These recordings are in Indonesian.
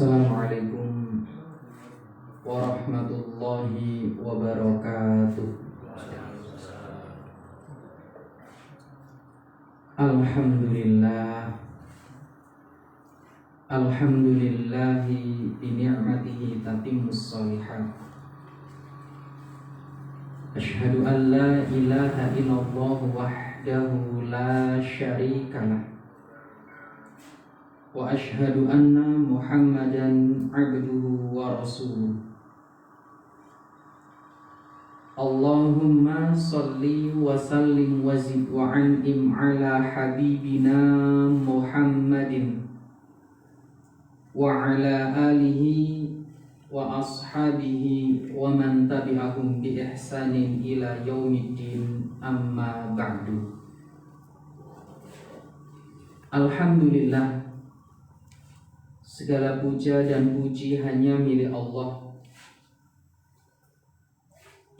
Assalamualaikum warahmatullahi wabarakatuh. Alhamdulillah, alhamdulillahi bi ni'matihi tatimmus shalihat. Asyhadu an la ilaha illallah wahdahu la syarikalah, wa asyhadu anna Muhammadan abduhu wa rasuluh. Allahumma salli wa sallim wa zid wa an'im ala habibina Muhammadin wa ala alihi wa ashabihi wa man tabi'ahum bi ihsanin ila yaumiddin, amma ba'du. Alhamdulillah, segala puja dan puji hanya milik Allah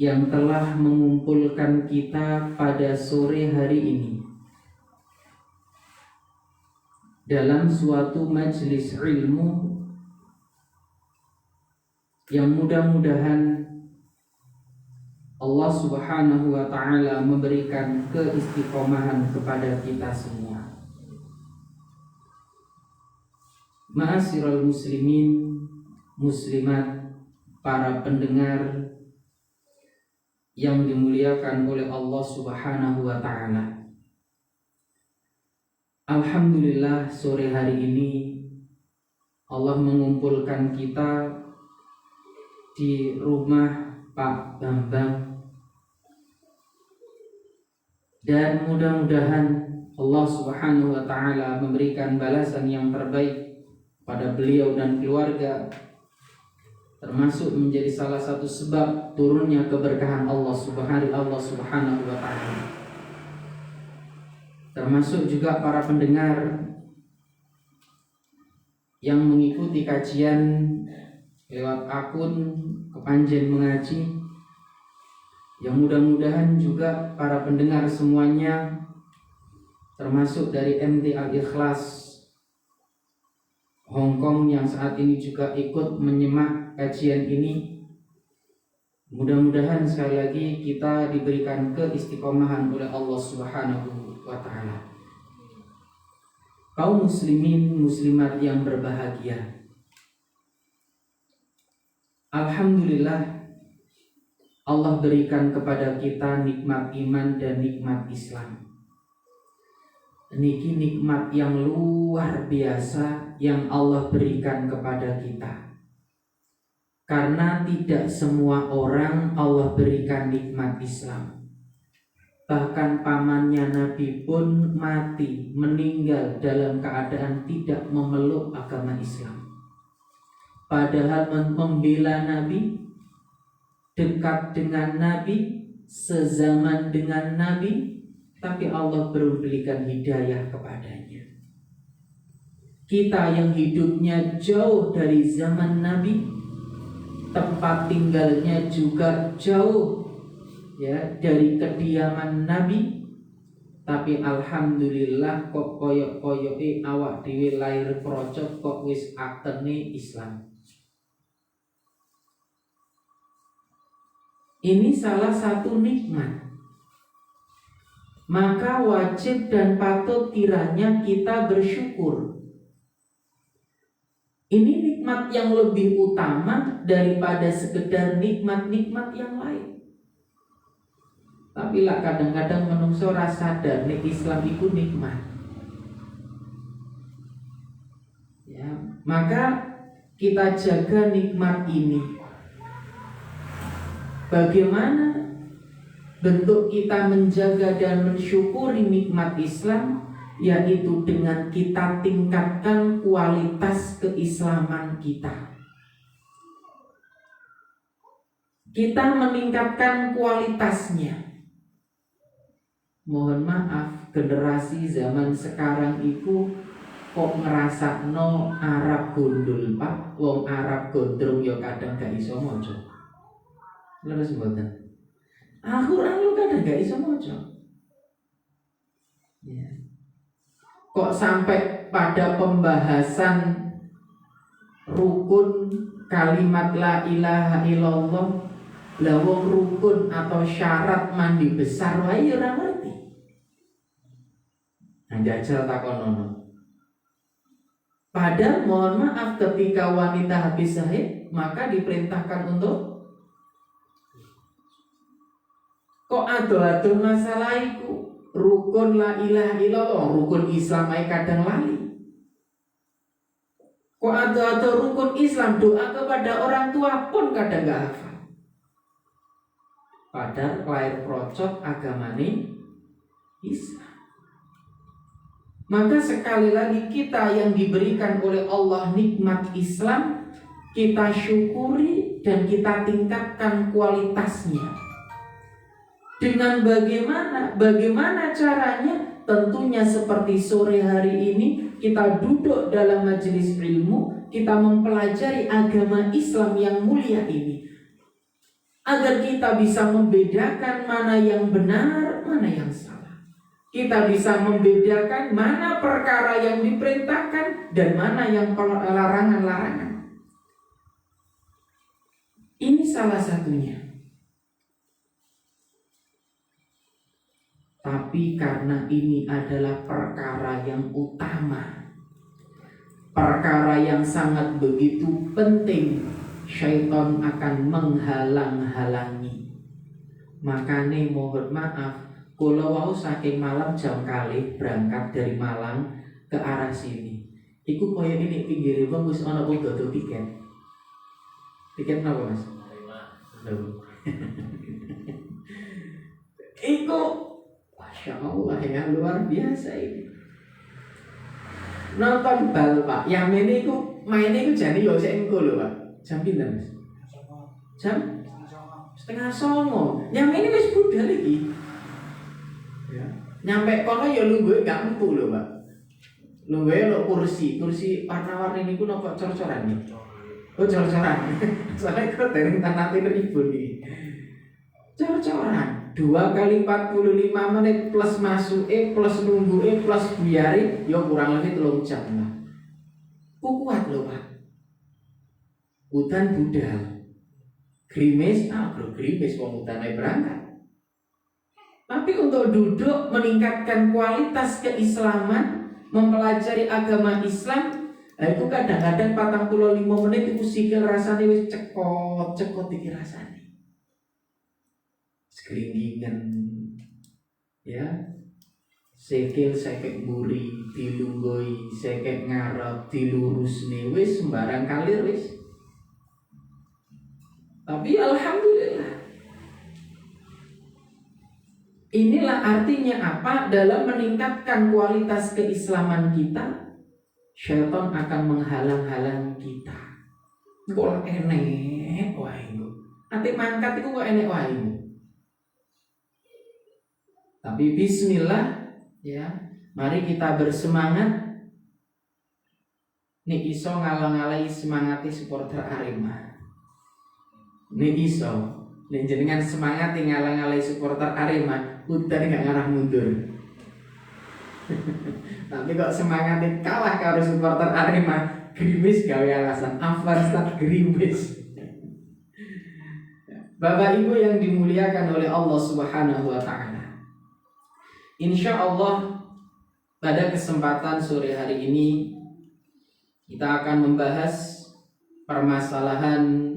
yang telah mengumpulkan kita pada sore hari ini dalam suatu majelis ilmu yang mudah-mudahan Allah Subhanahu wa ta'ala memberikan keistiqomahan kepada kita semua. Ma'asyiral muslimin, muslimat, para pendengar yang dimuliakan oleh Allah Subhanahu wa ta'ala. Alhamdulillah, sore hari ini Allah mengumpulkan kita di rumah Pak Bambang, dan mudah-mudahan Allah Subhanahu wa ta'ala memberikan balasan yang terbaik pada beliau dan keluarga, termasuk menjadi salah satu sebab turunnya keberkahan Allah Subhanahu wa ta'ala. Termasuk juga para pendengar yang mengikuti kajian lewat akun Kepanjen Mengaji, yang mudah-mudahan juga para pendengar semuanya, termasuk dari MT Al-Ikhlas Hongkong yang saat ini juga ikut menyimak kajian ini, mudah-mudahan sekali lagi kita diberikan keistiqomahan oleh Allah Subhanahu wa ta'ala. Kaum muslimin muslimat yang berbahagia, alhamdulillah, Allah berikan kepada kita nikmat iman dan nikmat Islam. Niki nikmat yang luar biasa yang Allah berikan kepada kita, karena tidak semua orang Allah berikan nikmat Islam. Bahkan pamannya Nabi pun mati, meninggal dalam keadaan tidak memeluk agama Islam. Padahal membela Nabi, dekat dengan Nabi, sezaman dengan Nabi, tapi Allah belum berikan hidayah kepadanya. Kita yang hidupnya jauh dari zaman Nabi, tempat tinggalnya juga jauh dari kediaman Nabi, tapi alhamdulillah kok koyok-koyoke awak dhewe lair procot kok wis aktene Islam. Ini salah satu nikmat. Maka wajib dan patut kiranya kita bersyukur. Ini nikmat yang lebih utama daripada sekedar nikmat-nikmat yang lain. Tapi lah kadang-kadang menungso rasa sadar nek Islam itu nikmat. Ya, maka kita jaga nikmat ini. Bagaimana bentuk kita menjaga dan mensyukuri nikmat Islam? Yaitu dengan kita tingkatkan kualitas keislaman kita. Kita meningkatkan kualitasnya. Mohon maaf, generasi zaman sekarang itu kok ngrasakno Arab gundul Pak, wong Arab gondrong ya kadang gak iso maca. Leres mboten? Al-Qur'an lu kadang gak iso maca. Ya. Kok sampai pada pembahasan rukun kalimat la ilaha illallah. Lah wong rukun atau syarat mandi besar wae ya ora ngerti. Nah jajal takonono. Padahal mohon maaf ketika wanita habis haid maka diperintahkan untuk kok ado-ado masalah iku. Rukun la ilaha illallah, rukun Islam ae kadang lali. Kok ada rukun Islam, doa kepada orang tua pun kadang gak hafal. Padahal lahir procot agamane Islam. Maka sekali lagi kita yang diberikan oleh Allah nikmat Islam, kita syukuri dan kita tingkatkan kualitasnya. Dengan bagaimana caranya? Tentunya seperti sore hari ini kita duduk dalam majelis ilmu, kita mempelajari agama Islam yang mulia ini, agar kita bisa membedakan mana yang benar, mana yang salah. Kita bisa membedakan mana perkara yang diperintahkan dan mana yang larangan-larangan. Ini salah satunya. Tapi karena ini adalah perkara yang utama, perkara yang sangat begitu penting, syaitan akan menghalang-halangi. Makanya mohon maaf, kalau wau saking malam jam kali berangkat dari Malang ke arah sini, iku koyo ini pinggir bang wis ana wong dodol tiket. Tiket napa Mas? Iku Masya Allah ya, luar biasa ini. Nonton bal Pak, yang ini ku mainnya ku jadi yo sik engko lho Pak. Jam pinten Mas? Jam 8:30. Yang ini wis budal iki. Ya. Nyampe kono ya lungguhe gak empu lho Pak. Lungguhe lho kursi warna-warni niku napa cor-coran iki? Oh cor-coran. Soalnya kok dereng tanate ribut iki. Cor-coran. 2 kali 45 menit plus masuk plus nunggu plus buyari ya kurang lebih 3 jam lah. Kuat loh Pak. Hutan budal. Grimis, bro grimis wong hutane berangkat. Tapi untuk duduk meningkatkan kualitas keislaman, mempelajari agama Islam, itu kadang-kadang 45 menit itu sikil rasane wis cekot iki rasane. Sekelinggingan ya, sekil sekek buri dilunggoi, sekek ngarep dilurusne wis sembarang kalir wis. Tapi alhamdulillah, inilah artinya apa? Dalam meningkatkan kualitas keislaman kita, syaitan akan menghalang-halangi kita. Kok enek wae iku. Ati mangkat iku kok enek wae. Tapi bismillah ya, mari kita bersemangat. Nih iso ngalang-alai semangati supporter Arema. Nih iso, nih jenengan semangati ngalang-alai supporter Arema, udan gak ngarah mundur. Tapi kok semangati kalah karo supporter Arema, grimis gawe alasan Afwarstat grimis. Bapak Ibu yang dimuliakan oleh Allah Subhanahu wa taala. Insya Allah pada kesempatan sore hari ini kita akan membahas permasalahan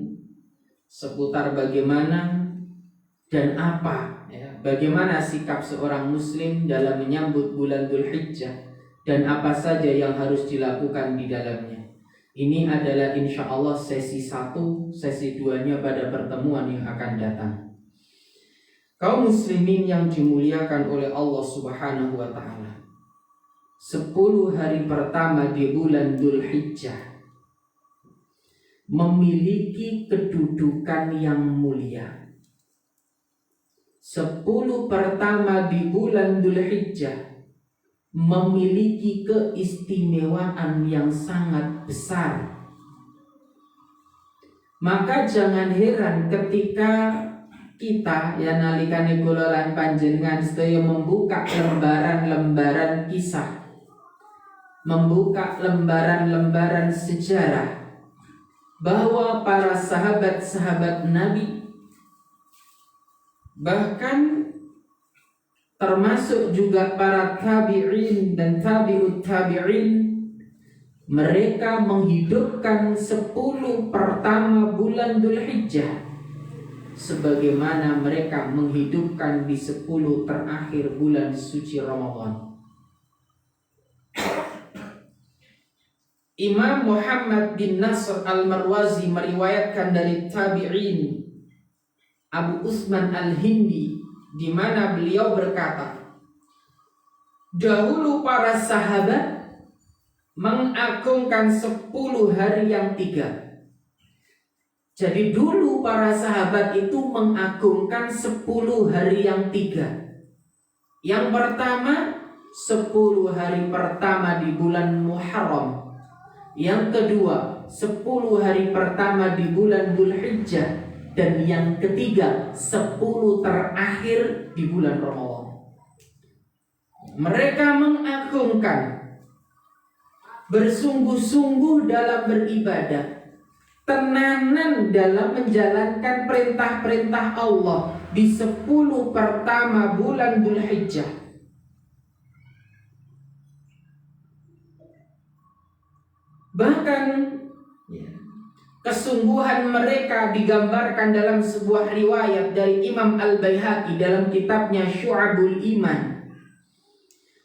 seputar bagaimana dan apa ya, bagaimana sikap seorang muslim dalam menyambut bulan Dzulhijjah dan apa saja yang harus dilakukan di dalamnya. Ini adalah insya Allah sesi 1, sesi 2-nya pada pertemuan yang akan datang. Kaum muslimin yang dimuliakan oleh Allah Subhanahu wa taala. 10 hari pertama di bulan Dzulhijjah memiliki kedudukan yang mulia. 10 pertama di bulan Dzulhijjah memiliki keistimewaan yang sangat besar. Maka jangan heran ketika kita ya nalikane kula lan panjenengan sedaya membuka lembaran-lembaran kisah, membuka lembaran-lembaran sejarah, bahwa para sahabat-sahabat Nabi, bahkan termasuk juga para tabi'in dan tabi'ut tabi'in, mereka menghidupkan 10 pertama bulan Dzulhijjah sebagaimana mereka menghidupkan di 10 terakhir bulan suci Ramadan. Imam Muhammad bin Nasr al-Marwazi meriwayatkan dari tabi'in Abu Utsman al-Hindi, di mana beliau berkata, dahulu para sahabat mengagungkan 10 hari yang 3. Jadi dulu para sahabat itu mengagungkan 10 hari yang 3. Yang pertama 10 hari pertama di bulan Muharram. Yang kedua 10 hari pertama di bulan Dzulhijjah. Dan yang ketiga 10 terakhir di bulan Ramadan. Mereka mengagungkan, bersungguh-sungguh dalam beribadah, tenanan dalam menjalankan perintah-perintah Allah di 10 pertama bulan Dzulhijjah. Bahkan kesungguhan mereka digambarkan dalam sebuah riwayat dari Imam Al-Baihaqi dalam kitabnya Syu'abul Iman.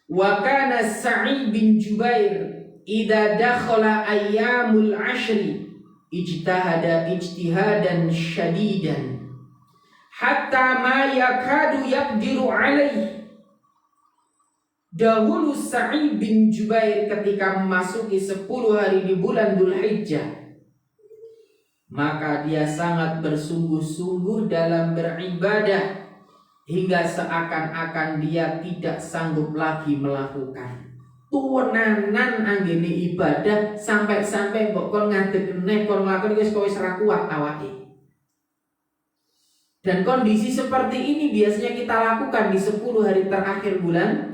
Wa kana Sa'id bin Jubair idza dakhala ayyamul 'ashri ijtahada ijtihadan syadidan hatta ma yakadu yaqdiru 'alaihi. Dahulu Sa'id bin Jubair ketika memasuki 10 hari di bulan Dzulhijjah, maka dia sangat bersungguh-sungguh dalam beribadah hingga seakan-akan dia tidak sanggup lagi melakukan. Tuwenanan anggene ibadah sampai-sampai mbok kon ngadeg-neh kon nglakoni wis ora kuat awake. Dan kondisi seperti ini biasanya kita lakukan di 10 hari terakhir bulan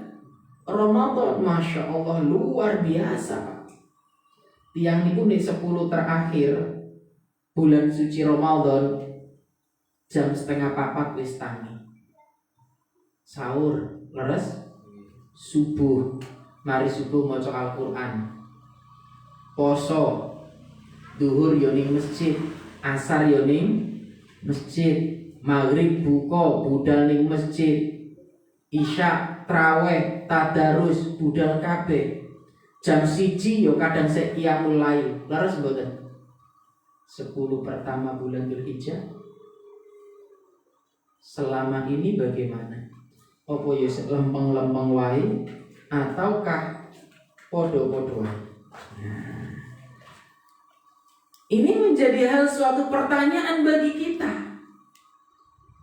Ramadan. Masya Allah, luar biasa. Tiang niku nek 10 terakhir bulan suci Ramadan jam 3:30 wis tangi. Sahur, leres, subuh, mari subuh maca Al-Qur'an. Poso, duhur yo ning masjid, asar yo ning masjid, maghrib buka budal ning masjid, isya traweh tadarus budal kabeh. Jam 1 yo kadang sek qiyamul lail. Leres mboten? 10 pertama bulan Dzulhijjah selama ini bagaimana? Apa ya lempeng-lempeng wae ataukah podo-podo wae? Nah, ini menjadi hal suatu pertanyaan bagi kita.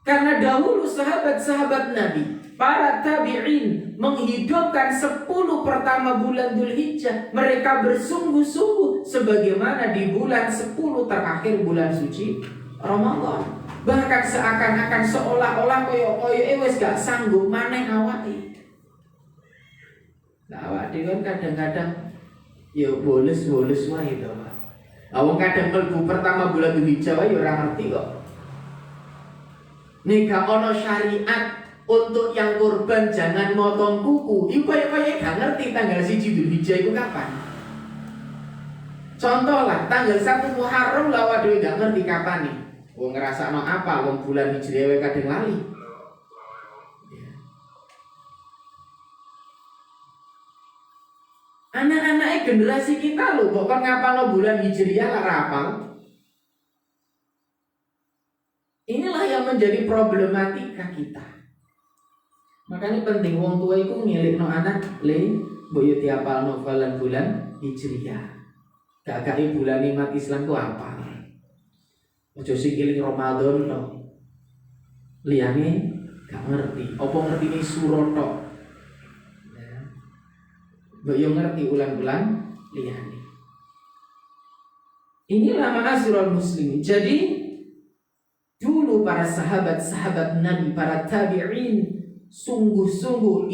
Karena dahulu sahabat-sahabat Nabi, para tabi'in menghidupkan 10 pertama bulan Dzulhijjah. Mereka bersungguh-sungguh sebagaimana di bulan 10 terakhir bulan suci Ramadan. Bahkan seakan-akan seolah-olah koyo wis gak sanggup maneh awake. Lah awake kan kadang-kadang ya boles-boles wae to, Pak. Awang kadang mlebu pertama bulan Dzulhijjah wae ya ora ngerti kok. Nek gak ono syariat untuk yang kurban jangan motong kuku, iku kaya gak ngerti tanggal 1 Dzulhijjah itu kapan. Contoh lah, tanggal 1 Muharram lah waduh gak ngerti kapan nih. Wong ngrasakno apa, wong bulan Hijriah wae kadang lali. Anak-anak generasi kita lho, kok ngapalno bulan Hijriah ora hafal. Inilah yang menjadi problematika kita. Makanya penting wong tua iku ngelikno anak le mbok yo diapalno bulan Hijriah. Gak bulan umat Islam ku apa? Ojo sing eling Ramadan tok. Liyane gak ngerti. Apa ngertine surah tok. Mbok yo ngerti ulang-ulang liyane. Inilah ma'asyiral muslimin. Jadi dulu para sahabat-sahabat Nabi, para tabi'in sungguh-sungguh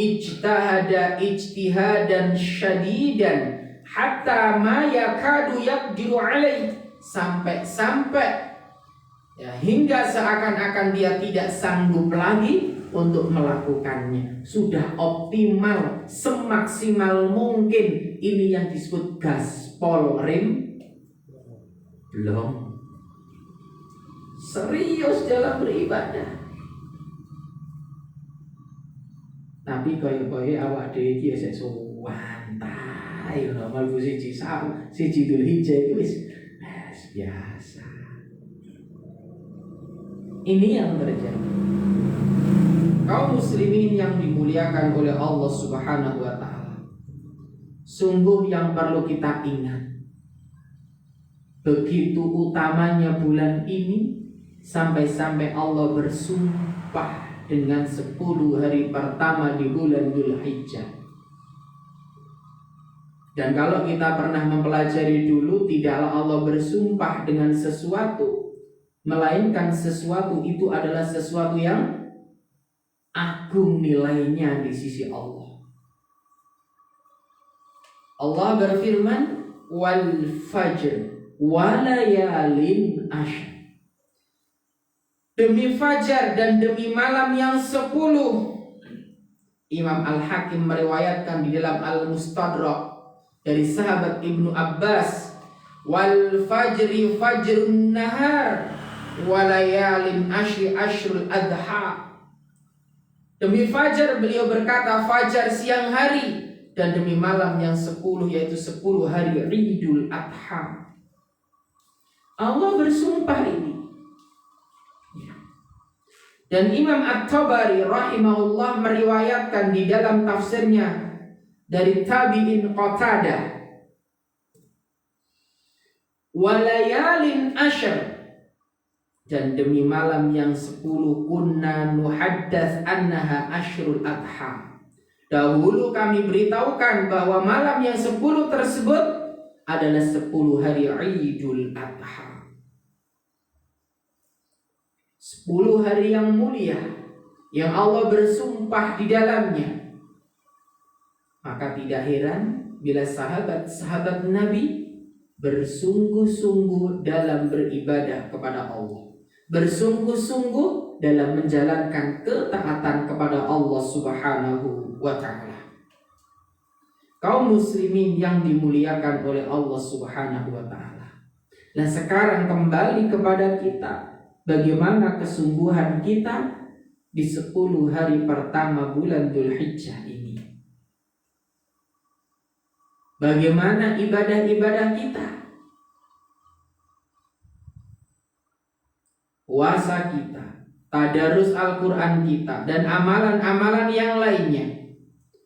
ijtihadan syadidan hatta ma yakadu yaqdiru alaih, sampai ya, hingga seakan-akan dia tidak sanggup lagi untuk melakukannya. Sudah optimal, semaksimal mungkin. Ini yang disebut gaspol rem belum. Serius dalam beribadah. Tapi koyo-koyo awak dhewe iki wis sowan ta, yo normal siji Dzulhijjah wis biasa. Ini yang terjadi. Kaum muslimin yang dimuliakan oleh Allah Subhanahu wa taala. Sungguh yang perlu kita ingat. Begitu utamanya bulan ini, sampai-sampai Allah bersumpah dengan 10 hari pertama di bulan Dzulhijjah. Dan kalau kita pernah mempelajari dulu, tidaklah Allah bersumpah dengan sesuatu, melainkan sesuatu itu adalah sesuatu yang agung nilainya di sisi Allah. Allah berfirman, wal fajr walayalin ashr. Demi fajar dan demi malam yang 10. Imam Al-Hakim meriwayatkan di dalam Al-Mustadrak dari sahabat Ibnu Abbas, wal fajri fajrun nahar walayalin ashri ashrul adha. Demi fajar, beliau berkata, fajar siang hari, dan demi malam yang 10, yaitu 10 hari Idul Adha. Allah bersumpah ini. Dan Imam At-Tabari rahimahullah meriwayatkan di dalam tafsirnya dari tabi'in Qatadah, walayalin ashr, dan demi malam yang 10 kunna nuhaddas annaha ashrul adha. Dahulu kami beritahukan bahwa malam yang 10 tersebut adalah 10 hari Idul Adha. 10 hari yang mulia yang Allah bersumpah di dalamnya. Maka tidak heran bila sahabat-sahabat Nabi bersungguh-sungguh dalam beribadah kepada Allah, bersungguh-sungguh dalam menjalankan ketaatan kepada Allah Subhanahu wa ta'ala. Kaum muslimin yang dimuliakan oleh Allah Subhanahu wa ta'ala. Nah, sekarang kembali kepada kita, bagaimana kesungguhan kita di 10 hari pertama bulan Dzulhijjah ini. Bagaimana ibadah-ibadah kita, puasa kita, tadarus Al-Quran kita, dan amalan-amalan yang lainnya.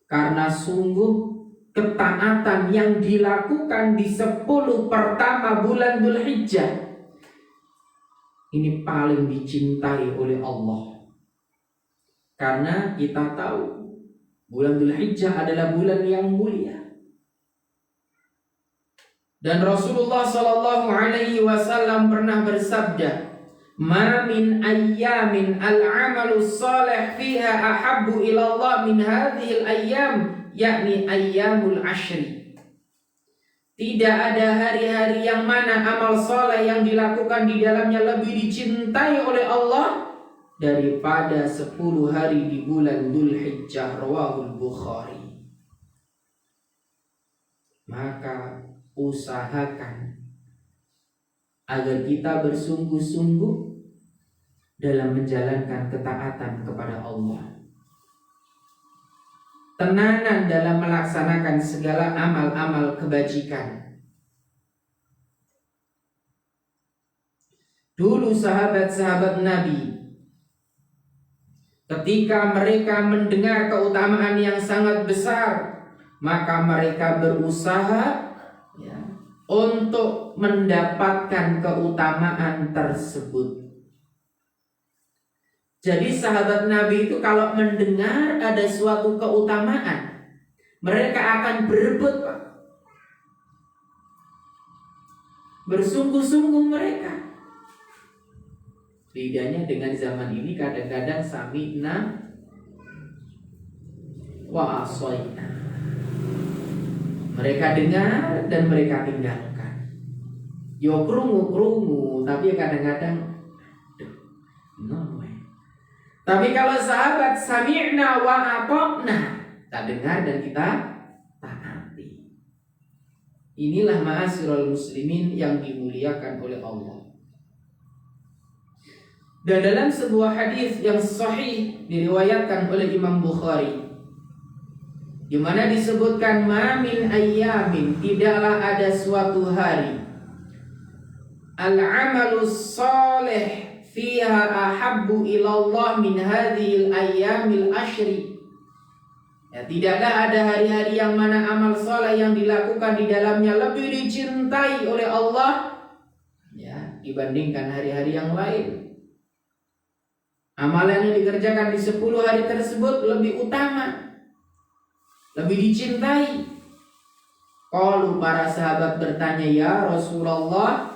Karena sungguh ketaatan yang dilakukan di 10 pertama bulan Dzulhijjah ini paling dicintai oleh Allah. Karena kita tahu bulan Dzulhijjah adalah bulan yang mulia. Dan Rasulullah sallallahu alaihi wasallam pernah bersabda, "Ma min ayyamin al-'amalu shalih fiha ahabbu ila Allah min hadhil ayyam, yakni ayyamul ashri." Tidak ada hari-hari yang mana amal saleh yang dilakukan di dalamnya lebih dicintai oleh Allah daripada 10 hari di bulan Dzulhijjah. Rawahul Bukhari. Maka usahakan agar kita bersungguh-sungguh dalam menjalankan ketaatan kepada Allah, tenanan dalam melaksanakan segala amal-amal kebajikan. Dulu sahabat-sahabat Nabi, ketika mereka mendengar keutamaan yang sangat besar, maka mereka berusaha untuk mendapatkan keutamaan tersebut. Jadi sahabat Nabi itu kalau mendengar ada suatu keutamaan, mereka akan berebut, Pak. Bersungguh-sungguh mereka. Bedanya dengan zaman ini kadang-kadang sami'na wa asoina. Mereka dengar dan mereka tinggalkan. Yo krungu tapi kadang-kadang tapi kalau sahabat sami'na wa ata'na, kita dengar dan kita taati. Inilah ma'asyiral muslimin yang dimuliakan oleh Allah. Dan dalam sebuah hadis yang sahih diriwayatkan oleh Imam Bukhari, di mana disebutkan ma min ayyamin, tidaklah ada suatu hari al-amalus salih fiha ahabbu ilallah min hadhil ayyamil ashri. Ya, tidaklah ada hari-hari yang mana amal soleh yang dilakukan di dalamnya lebih dicintai oleh Allah ya dibandingkan hari-hari yang lain. Amalan yang dikerjakan di 10 hari tersebut lebih utama, lebih dicintai. Qalu, para sahabat bertanya, ya Rasulullah,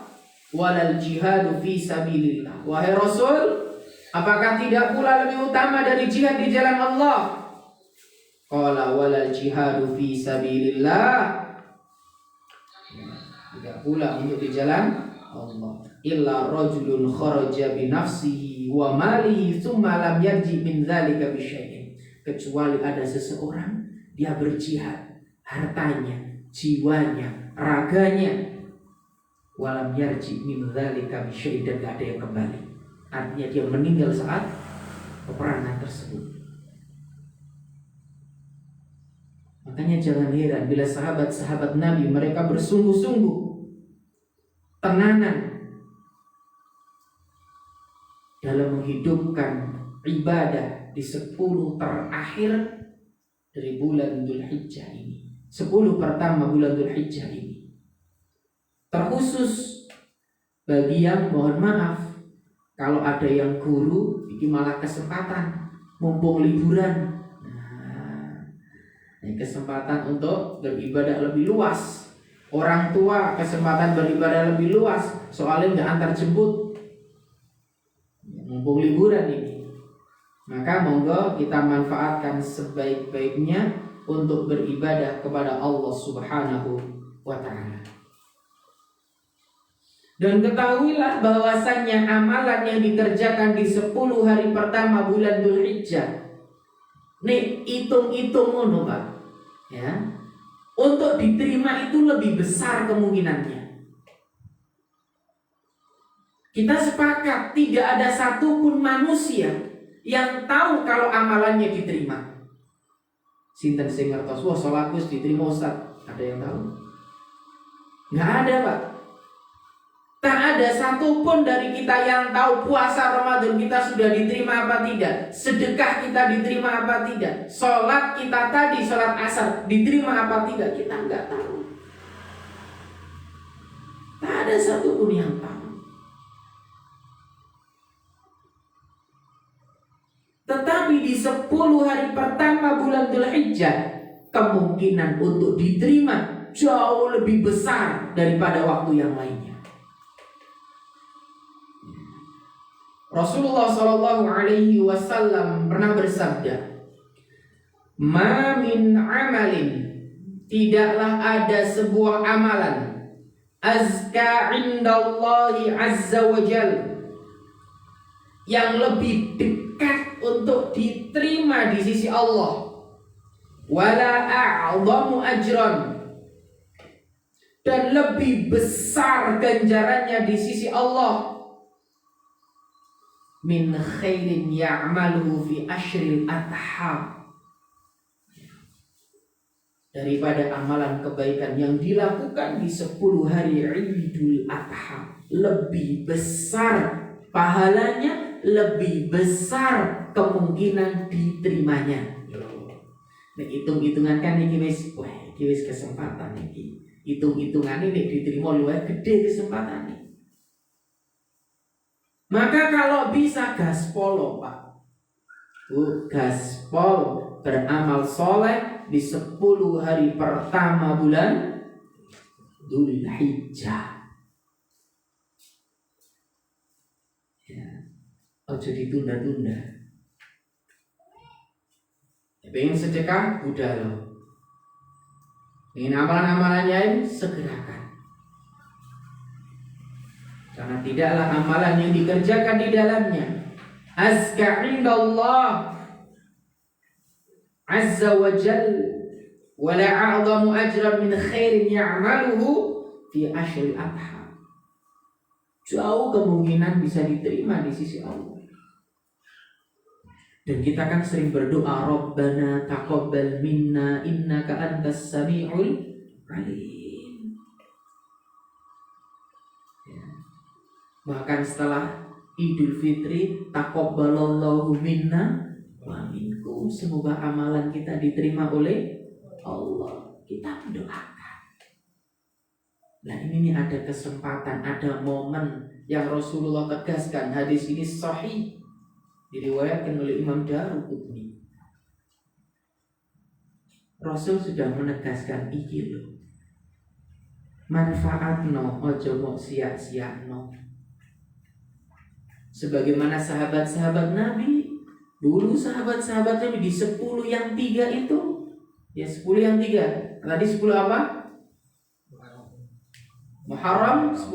walal jihadu fi sabilillah. Wahai Rasul, apakah tidak pula lebih utama dari jihad di jalan Allah? Qala walal jihadu fi sabilillah. Tidak pula untuk di jalan Allah. Illa rajulun kharaja bi nafsihi wa malihi thumma lam yarji min dzalika bi syai'in. Kecuali ada seseorang dia berjihad, hartanya, jiwanya, raganya, walam yarji min dzalika bi syai'in, dan gak ada yang kembali. Artinya dia meninggal saat peperangan tersebut. Makanya jangan heran bila sahabat-sahabat Nabi mereka bersungguh-sungguh tenanan dalam menghidupkan ibadah di 10 terakhir dari bulan Dzulhijjah ini, 10 pertama bulan Dzulhijjah ini. Terkhusus bagi yang, mohon maaf, kalau ada yang guru ini malah kesempatan mumpung liburan, kesempatan untuk beribadah lebih luas. Orang tua kesempatan beribadah lebih luas, soalnya nggak antar jemput, mumpung liburan ini. Maka monggo kita manfaatkan sebaik-baiknya untuk beribadah kepada Allah Subhanahu wa ta'ala. Dan ketahuilah bahwasannya amalan yang dikerjakan di 10 hari pertama bulan Dzulhijjah, nih hitung-hitung ngono Pak, ya, untuk diterima itu lebih besar kemungkinannya. Kita sepakat tidak ada satupun manusia yang tahu kalau amalannya diterima. Sinten sing ngertos, wah salatku diterima Ustaz, ada yang tahu? Nggak ada Pak. Tak ada satupun dari kita yang tahu puasa Ramadan kita sudah diterima apa tidak, sedekah kita diterima apa tidak, sholat kita tadi, sholat asar diterima apa tidak, kita nggak tahu. Tak ada satupun yang tahu. Tetapi di 10 hari pertama bulan Dzulhijjah, kemungkinan untuk diterima jauh lebih besar daripada waktu yang lainnya. Rasulullah Shallallahu Alaihi Wasallam pernah bersabda, "Ma min amalin, tidaklah ada sebuah amalan, azka indallahi azza wa jal, yang lebih dekat untuk diterima di sisi Allah, wala a'zamu ajran, dan lebih besar ganjarannya di sisi Allah, min khairin ya'maluhu fi ashril adha, daripada amalan kebaikan yang dilakukan di 10 hari Idul Adha. Lebih besar pahalanya, lebih besar kemungkinan diterimanya. Nah, hitung-hitungan kan ini wis kesempatan ini. Hitung-hitungan ini diterima luwih gede kesempatan ini. Maka kalau bisa gaspol Pak, gaspol beramal soleh di 10 hari pertama bulan Dzulhijjah. Ya, ojo ditunda-tunda. Pengen sedekah, udah loh. Pengen amalan-amalan lain, segerakan. Karena tidaklah amalan yang dikerjakan di dalamnya azka indallah azza wa jalla wa la a'zamu ajran min khairin ya'maluhu fi ashril adha. Jauh kemungkinan bisa diterima di sisi Allah. Dan kita kan sering berdoa, Rabbana taqabbal minna innaka antas sami'ul alim. Ya. Bahkan setelah Idul Fitri, taqabbalallahu minna wa minkum. Semoga amalan kita diterima oleh Allah. Kita mendoakan. Nah ini ada kesempatan, ada momen yang Rasulullah tegaskan. Hadis ini sahih, diriwayatkan oleh Imam Daruqutni. Rasul sudah menegaskan iki lho. Manfaatno ojo mok sia-siano. Sebagaimana sahabat-sahabat Nabi, dulu sahabat-sahabat Nabi di 10 yang 3 itu, ya 10 yang 3. Tadi 10 apa? Muharram 10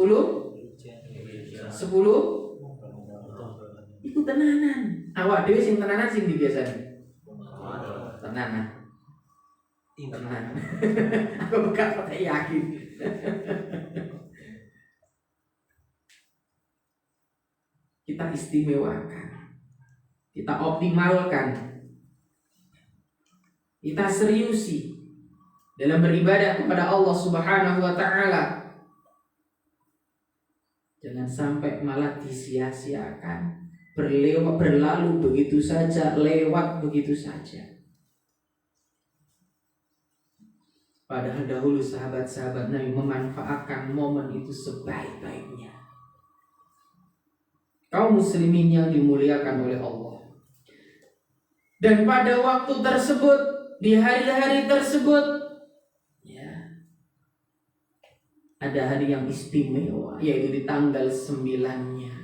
itu tenanan. Awak dhewe sing tenanan sing di biasane. Tenanan. Tenanan. Aku bukan pakai yakin. Kita istimewakan. Kita optimalkan. Kita seriusi dalam beribadah kepada Allah Subhanahu wa taala. Jangan sampai malah disia-siakan, berlalu begitu saja, lewat begitu saja. Padahal dahulu sahabat-sahabat Nabi memanfaatkan momen itu sebaik-baiknya. Kaum muslimin yang dimuliakan oleh Allah. Dan pada waktu tersebut, di hari-hari tersebut, ada hari yang istimewa, yaitu di tanggal 9-nya.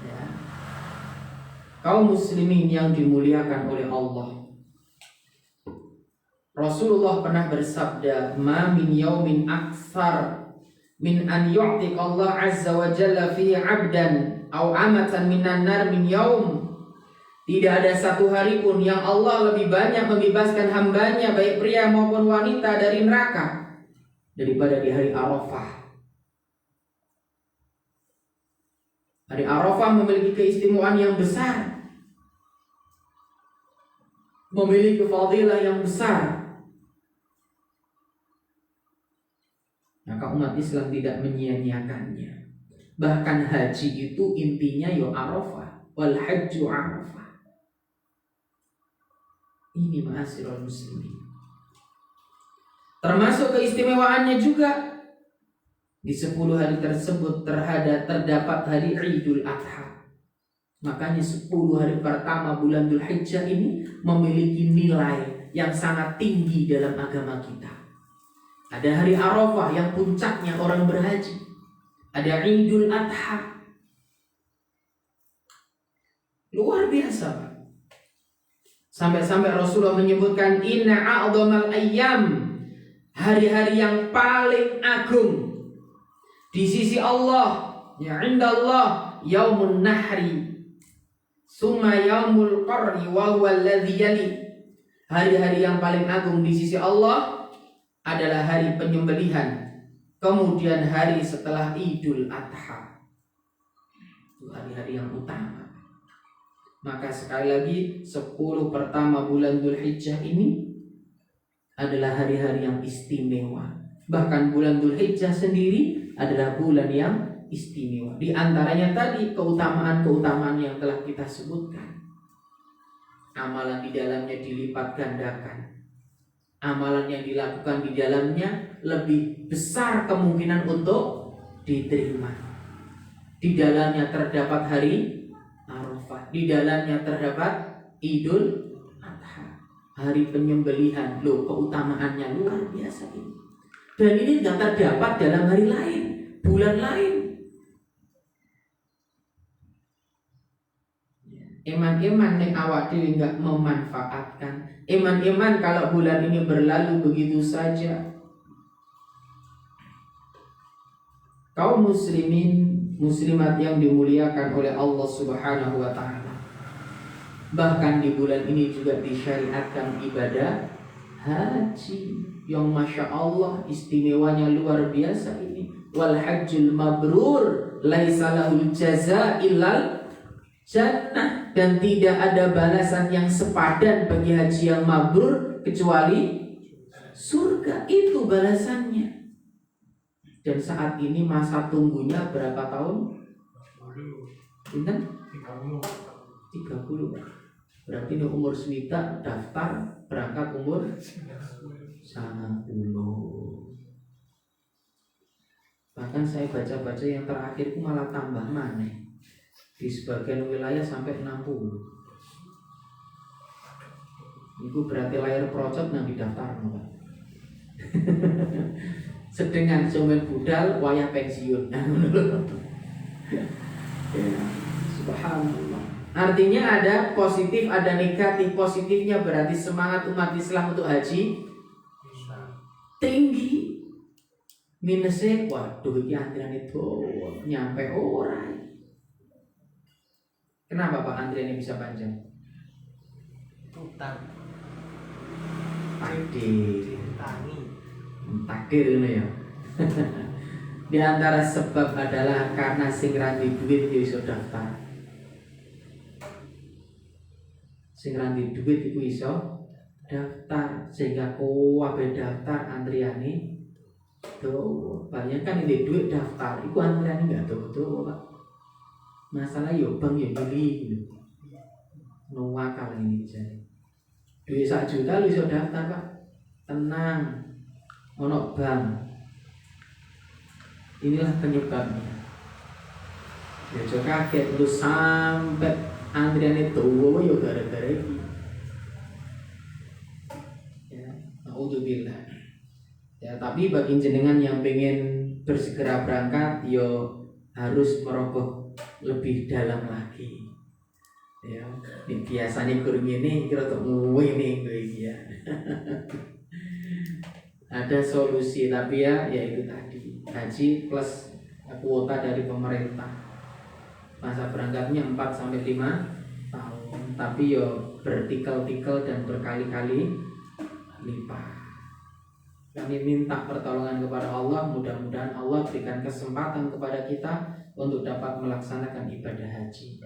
Ya. Kaum muslimin yang dimuliakan oleh Allah. Rasulullah pernah bersabda, "Ma min yaumin aktsar min an yu'tiq Allah azza wa jalla fi 'abdan aw amatan minan nar min yaum." Tidak ada satu hari pun yang Allah lebih banyak membebaskan hambanya, baik pria maupun wanita, dari neraka daripada di hari Arafah. Hari Arafah memiliki keistimewaan yang besar, memiliki fadilah yang besar. Maka umat Islam tidak menyia-nyiakannya. Bahkan haji itu intinya ya Arafah, wal hajju Arafah. Ini ma'asyiral muslimin. Termasuk keistimewaannya juga di 10 hari tersebut terdapat hari Idul Adha. Makanya 10 hari pertama bulan Dzulhijjah ini memiliki nilai yang sangat tinggi dalam agama kita. Ada hari Arafah yang puncaknya orang berhaji. Ada Idul Adha. Luar biasa, Pak. Sampai-sampai Rasulullah menyebutkan inna a'dhamal ayyam, hari-hari yang paling agung di sisi Allah, ya indallah yaumun nahri summa yaumul qarri wa huwa alladhi yali. Hari-hari yang paling agung di sisi Allah adalah hari penyembelihan, kemudian hari setelah Idul Adha. Itu hari-hari yang utama. Maka sekali lagi 10 pertama bulan Dzulhijjah ini adalah hari-hari yang istimewa. Bahkan bulan Dzulhijjah sendiri adalah bulan yang istimewa. Di antaranya tadi keutamaan-keutamaan yang telah kita sebutkan. Amalan di dalamnya dilipat gandakan. Amalan yang dilakukan di dalamnya lebih besar kemungkinan untuk diterima. Di dalamnya terdapat hari Arafah. Di dalamnya terdapat Idul Adha, hari penyembelihan. Loh, keutamaannya luar biasa ini. Dan ini tidak terdapat dalam hari lain, bulan lain. Eman-eman nek awak dhewe enggak memanfaatkan. Eman-eman kalau bulan ini berlalu begitu saja. Kaum muslimin muslimat yang dimuliakan oleh Allah Subhanahu wa taala. Bahkan di bulan ini juga disyariatkan ibadah haji yang masya Allah istimewanya luar biasa ini. Wal hajjul mabrur laisa lahul jazaa illal jannah, dan tidak ada balasan yang sepadan bagi haji yang mabrur kecuali surga. Itu balasannya. Dan saat ini masa tunggunya berapa tahun? Ingat? 30. Berarti ini umur swita daftar berangkat umur 90. Bahkan saya baca-baca yang terakhir itu malah tambah mana? Di sebagian wilayah sampai 60. Itu berarti layar procot yang didaftar, Pak. Sedengan somen budal wayah pensiun. Ya, subhanallah. Artinya ada positif, ada negatif. Positifnya berarti semangat umat Islam untuk haji tinggi. Minusnya, waduh, ini antrian itu nyampe orang. Kenapa Pak antriannya bisa panjang? Utang. Takdir ini ya. Di antara sebab adalah karena sing randi duit ya iso daftar. Sing randi duit iku iso daftar, sehingga kabeh daftar antriane tuh. Bayangkan ini duit daftar, iku antriane enggak tuh Pak. Masalah yo bang yo beli gitu. Nuwakal ini jadi. Duit 1 juta lu iso daftar Pak. Tenang. Ono bank. Inilah penyebabnya. Ya coba kaget lu sampai antrian itu yo gara-gara ini. Ya, naudzubillah. Ya, tapi bagi jenengan yang pengen bersegera berangkat, yo harus merogoh lebih dalam lagi. Ya, ini biasanya kurang ini kira untuk ngene ya. Ada solusi, tapi ya itu tadi haji plus kuota dari pemerintah. Masa berangkatnya 4-5 tahun, tapi yo bertikel-tikel dan berkali-kali lipat. Kami minta pertolongan kepada Allah, mudah-mudahan Allah berikan kesempatan kepada kita untuk dapat melaksanakan ibadah haji.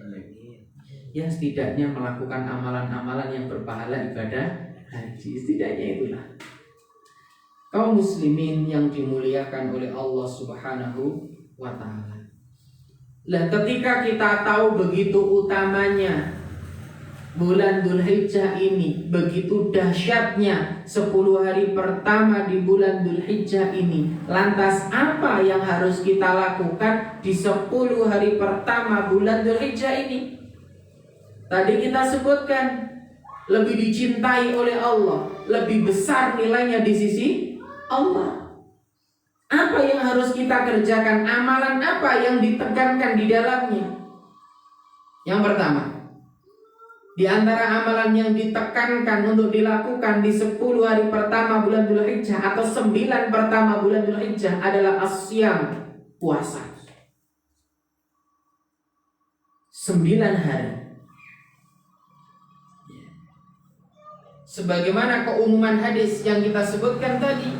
Ya setidaknya melakukan amalan-amalan yang berpahala ibadah haji, setidaknya itulah. Kaum muslimin yang dimuliakan oleh Allah Subhanahu wa ta'ala. Lah ketika kita tahu begitu utamanya bulan Dzulhijjah ini, begitu dahsyatnya 10 hari pertama di bulan Dzulhijjah ini, lantas apa yang harus kita lakukan di 10 hari pertama bulan Dzulhijjah ini? Tadi kita sebutkan lebih dicintai oleh Allah, lebih besar nilainya di sisi Allah. Apa yang harus kita kerjakan? Amalan apa yang ditekankan di dalamnya? Yang pertama, di antara amalan yang ditekankan untuk dilakukan di 10 hari pertama bulan Dzulhijjah atau 9 pertama bulan Dzulhijjah adalah as-syam, puasa. 9 hari. Sebagaimana keumuman hadis yang kita sebutkan tadi,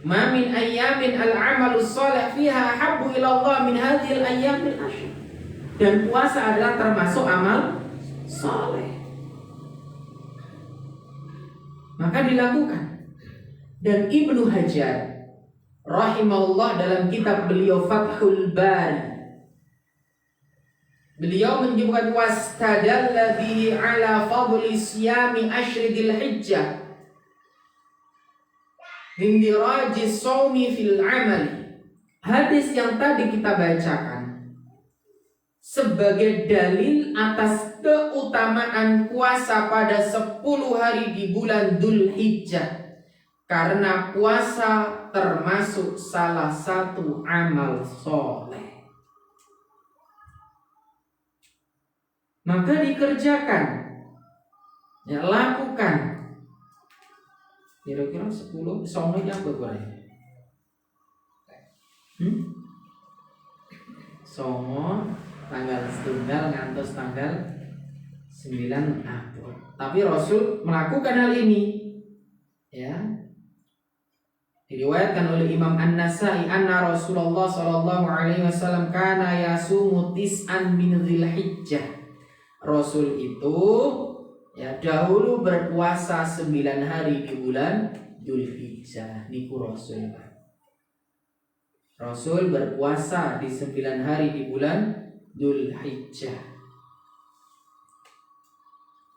ma min ayyamin al-amalus shalih fiha habbu ila Allah min hadhil ayyamil ashr. Dan puasa adalah termasuk amal saleh. Maka dilakukan. Dan Ibnu Hajar rahimahullah dalam kitab beliau Fathul Bari, beliau menyebutkan wastadalla bihi ala fadli siyami ashri dzulhijjah indiraji shaumi fil amali. Hadis yang tadi kita bacakan sebagai dalil atas keutamaan puasa pada 10 hari di bulan Dzulhijjah, karena puasa termasuk salah satu amal soleh. Maka dikerjakan, ya lakukan. Kira-kira 10 songo yang berapa? Songo tanggal setunggal ngantos tanggal 9 Abad. Tapi Rasul melakukan hal ini, ya. Diriwayatkan oleh Imam An-Nasai anna Rasulullah sallallahu alaihi wasallam kana yasumu tis'an min Dzulhijjah. Rasul itu ya dahulu berpuasa 9 hari di bulan Dzulhijjah. Niku Rasul. Rasul berpuasa di 9 hari di bulan Dzulhijjah.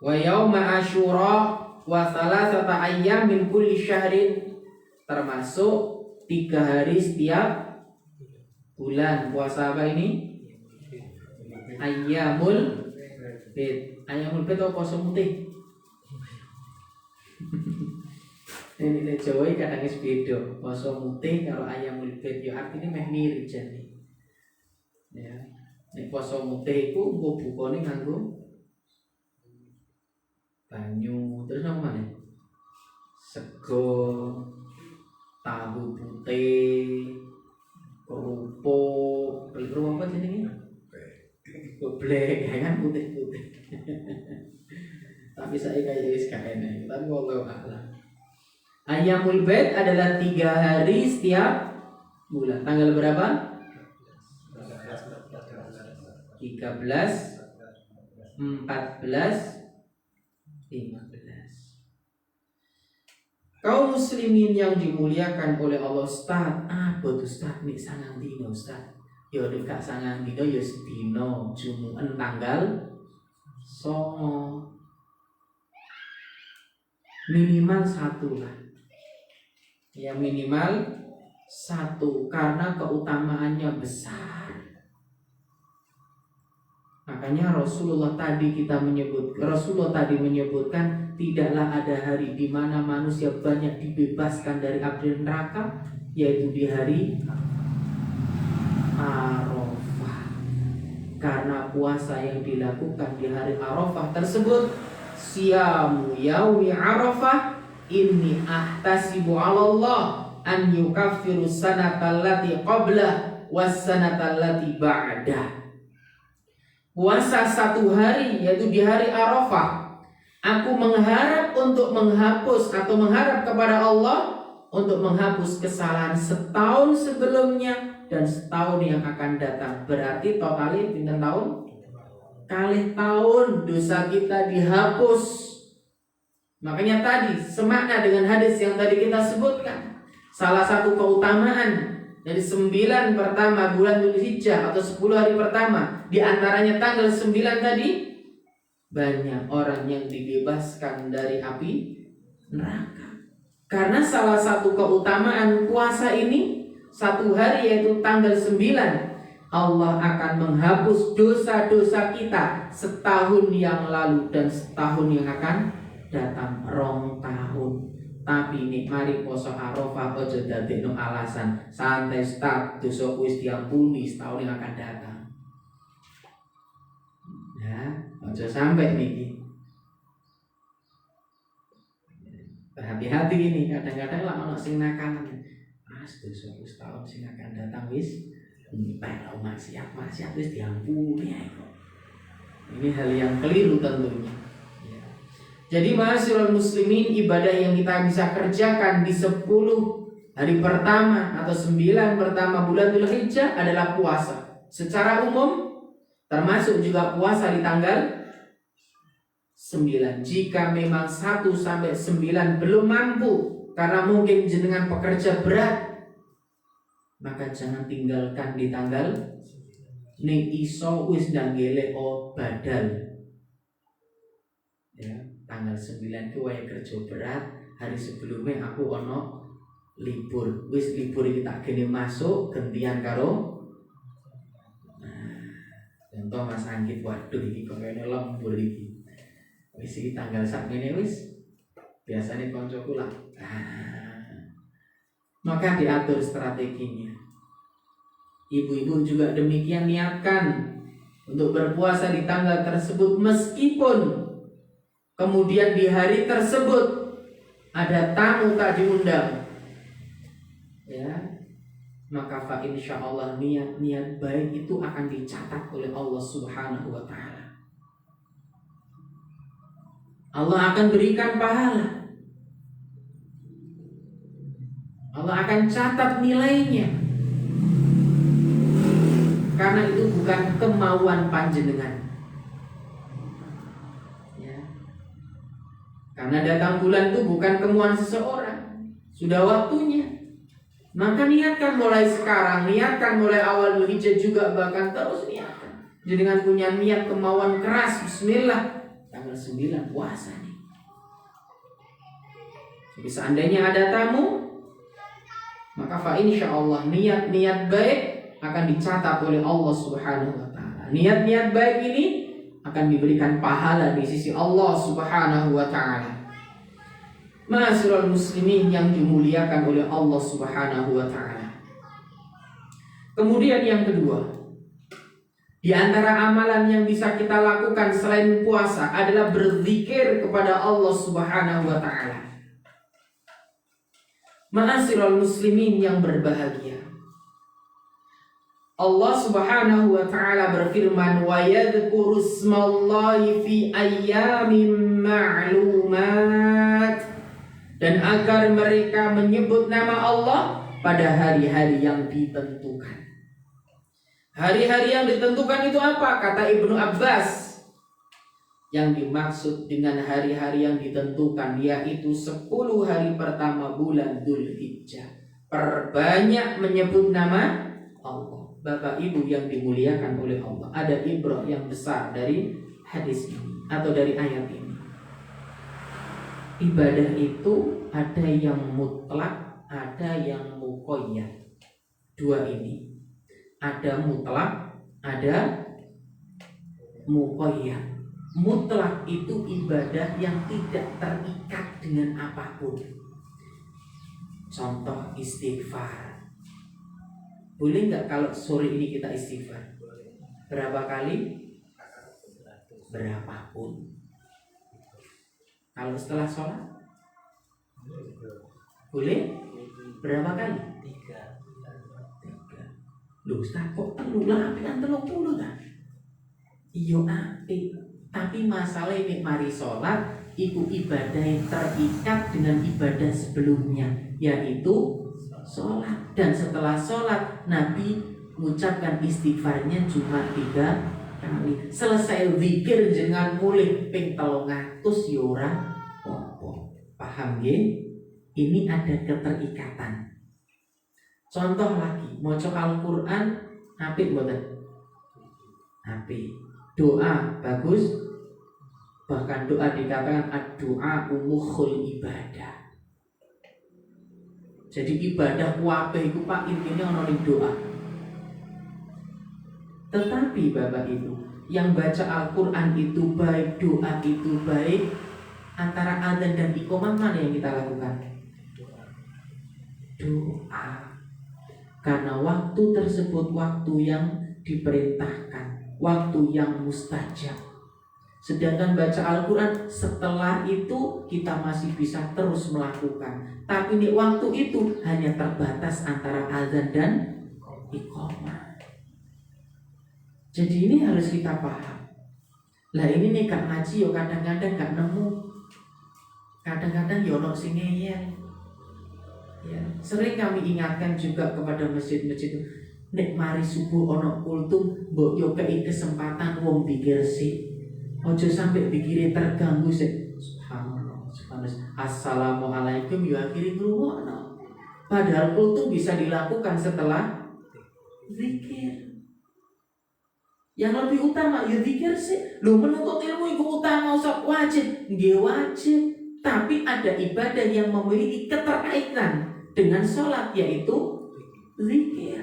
Wa yauma Asyura wa thalathata ayyam min kulli syahrin, termasuk 3 hari setiap bulan. Puasa apa ini? Ayyamul Bid. Ayyamul Bid atau puasa mutih? Ini Jawa kadang wis beda. Puasa mutih kalau Ayyamul Bid ya artine meh mirip jane. Ya. Nek puasa mutih iku engko bukane nganggo banyu, terus apa maneh? Sego, tahu putih, kerupuk, kerupuk apa jenenge? Goblek, ya kan putih-putih. Tapi saya kayak wis gak enak, tapi wallahu a'lam. Ayyamul Bid adalah 3 hari setiap bulan. Tanggal berapa? 13, 14, 15. Kaum muslimin yang dimuliakan oleh Allah, Ustaz, apa tuh Ustaz? Nek sangang dino Ustaz. Ya dekat sangang dino ya sedino Jumu'an tanggal 9. Minimal 1 lah. Ya minimal 1 karena keutamaannya besar. Makanya Rasulullah tadi menyebutkan tidaklah ada hari di mana manusia banyak dibebaskan dari api neraka, yaitu di hari Arafah. Karena puasa yang dilakukan di hari Arafah tersebut, siyamu yaumi Arafah inni ahtasibu 'ala Allah an yukaffiru sanata allati qablah was sanata allati ba'dah. Puasa 1 hari, yaitu di hari Arafah, aku mengharap untuk menghapus atau mengharap kepada Allah untuk menghapus kesalahan setahun sebelumnya dan setahun yang akan datang. Berarti totalnya pinten tahun? Kalih tahun dosa kita dihapus. Makanya tadi semakna dengan hadis yang tadi kita sebutkan. Salah satu keutamaan dari 9 pertama bulan Dzulhijjah atau 10 hari pertama, di antaranya tanggal 9 tadi, banyak orang yang dibebaskan dari api neraka. Karena salah satu keutamaan puasa ini, 1 hari yaitu tanggal 9, Allah akan menghapus dosa-dosa kita setahun yang lalu dan setahun yang akan datang, 2 tahun. Tapi nek mari poso Arafah aja dadekno alasan santai start dosa wis diampuni setahun yang akan datang. Ya, aja sampai niki. Hati-hati ini, kadang-kadang lah ono sing nakal. Mas dosa wis tahun sing akan datang wis pelo maksiat wis diampuni ya kok. Ini hal yang keliru tentunya. Jadi ma'asyiral muslimin, ibadah yang kita bisa kerjakan di 10 hari pertama atau 9 pertama bulan Dzulhijjah adalah puasa. Secara umum termasuk juga puasa di tanggal 9. Jika memang 1 sampai 9 belum mampu karena mungkin jenengan pekerja berat, maka jangan tinggalkan di tanggal ning iso wis ndang gelek badal. Ya, tanggal 9 ku wae kerja berat, hari sebelumnya aku ono libur. Wis libur iki tak gene masuk gantian karo contoh Mas Anggit, waduh iki kok kene lembur iki. Wis iki tanggal sakmene wis biasanya koncoku lah. Maka diatur strateginya. Ibu-ibu juga demikian, niatkan untuk berpuasa di tanggal tersebut meskipun kemudian di hari tersebut ada tamu tak diundang. Ya. maka fa insyaallah niat-niat baik itu akan dicatat oleh Allah Subhanahu wa taala. Allah akan berikan pahala. Allah akan catat nilainya. Karena itu bukan kemauan panjenengan. Ya. Karena datang bulan itu bukan kemauan seseorang. Sudah waktunya. Maka niatkan mulai sekarang, niatkan mulai awal Dzulhijjah juga, bahkan terus niatkan. Dengan punya niat kemauan keras, bismillah. Tanggal 9 puasa nih. Jadi seandainya ada tamu, maka fa insyaallah niat-niat baik akan dicatat oleh Allah Subhanahu wa taala. Niat-niat baik ini akan diberikan pahala di sisi Allah Subhanahu wa taala. Ma'asyiral muslimin yang dimuliakan oleh Allah Subhanahu wa taala. Kemudian yang kedua, di antara amalan yang bisa kita lakukan selain puasa adalah berzikir kepada Allah Subhanahu wa taala. Ma'asyiral muslimin yang berbahagia, Allah Subhanahu wa taala berfirman, wa yadhkuru ismallahi fi ayyamin ma'lumat, dan agar mereka menyebut nama Allah pada hari-hari yang ditentukan. Hari-hari yang ditentukan itu apa? Kata Ibnu Abbas, yang dimaksud dengan hari-hari yang ditentukan yaitu 10 hari pertama bulan Dzulhijjah. Perbanyak menyebut nama Allah. Bapak Ibu yang dimuliakan oleh Allah, ada ibrah yang besar dari hadis ini atau dari ayat ini. Ibadah itu ada yang mutlak, ada yang muqayyad. Dua ini, ada mutlak, ada muqayyad. Mutlak itu ibadah yang tidak terikat dengan apapun. Contoh istighfar. Boleh nggak kalau sore ini kita istighfar? Berapa kali? Berapapun. Kalau setelah sholat? Boleh? Berapa kali? 3. Loh, Ustaz, kok telu lah? Api kan 30 kan? Iyo api. Tapi masalah ini mari sholat itu ibadah yang terikat dengan ibadah sebelumnya, yaitu sholat. Dan setelah sholat Nabi mengucapkan istighfarnya cuma 3 kali. Selesai zikir jangan mulih ping 300 yora opo. Paham ya? Ini ada keterikatan. Contoh lagi, maca Al-Quran apik mboten? Apik. Doa bagus. Bahkan doa dikatakan ad-du'a mukhul ibadah. Jadi ibadah kuwabe iku Pak intinya ono ning doa. Tetapi Bapak Ibu, yang baca Al-Qur'an itu baik, doa itu baik, antara adzan dan iqamah mana yang kita lakukan? Doa. Karena waktu tersebut waktu yang diperintahkan, waktu yang mustajab. Sedangkan baca Al-Quran setelah itu kita masih bisa terus melakukan. Tapi di waktu itu hanya terbatas antara azan dan iqamah. Jadi ini harus kita paham. Lah ini nih Kak ngaji yo kadang-kadang gak nemu. Kadang-kadang yo ono sing ngeyel. Ya, sering kami ingatkan juga kepada masjid-masjid, nek mari subuh ono kultum, mbok yo kei kesempatan wong pikir sih. Ojo sampai pikirnya terganggu sih. Subhanallah, subhanallah. Assalamualaikum ya akhiri ngrungokno. Padahal kultum bisa dilakukan setelah zikir. Yang lebih utama ya zikir sih. Lu menuntut ilmu itu utama, usah wajib, nggih wajib. Tapi ada ibadah yang memiliki keterkaitan dengan sholat, yaitu zikir.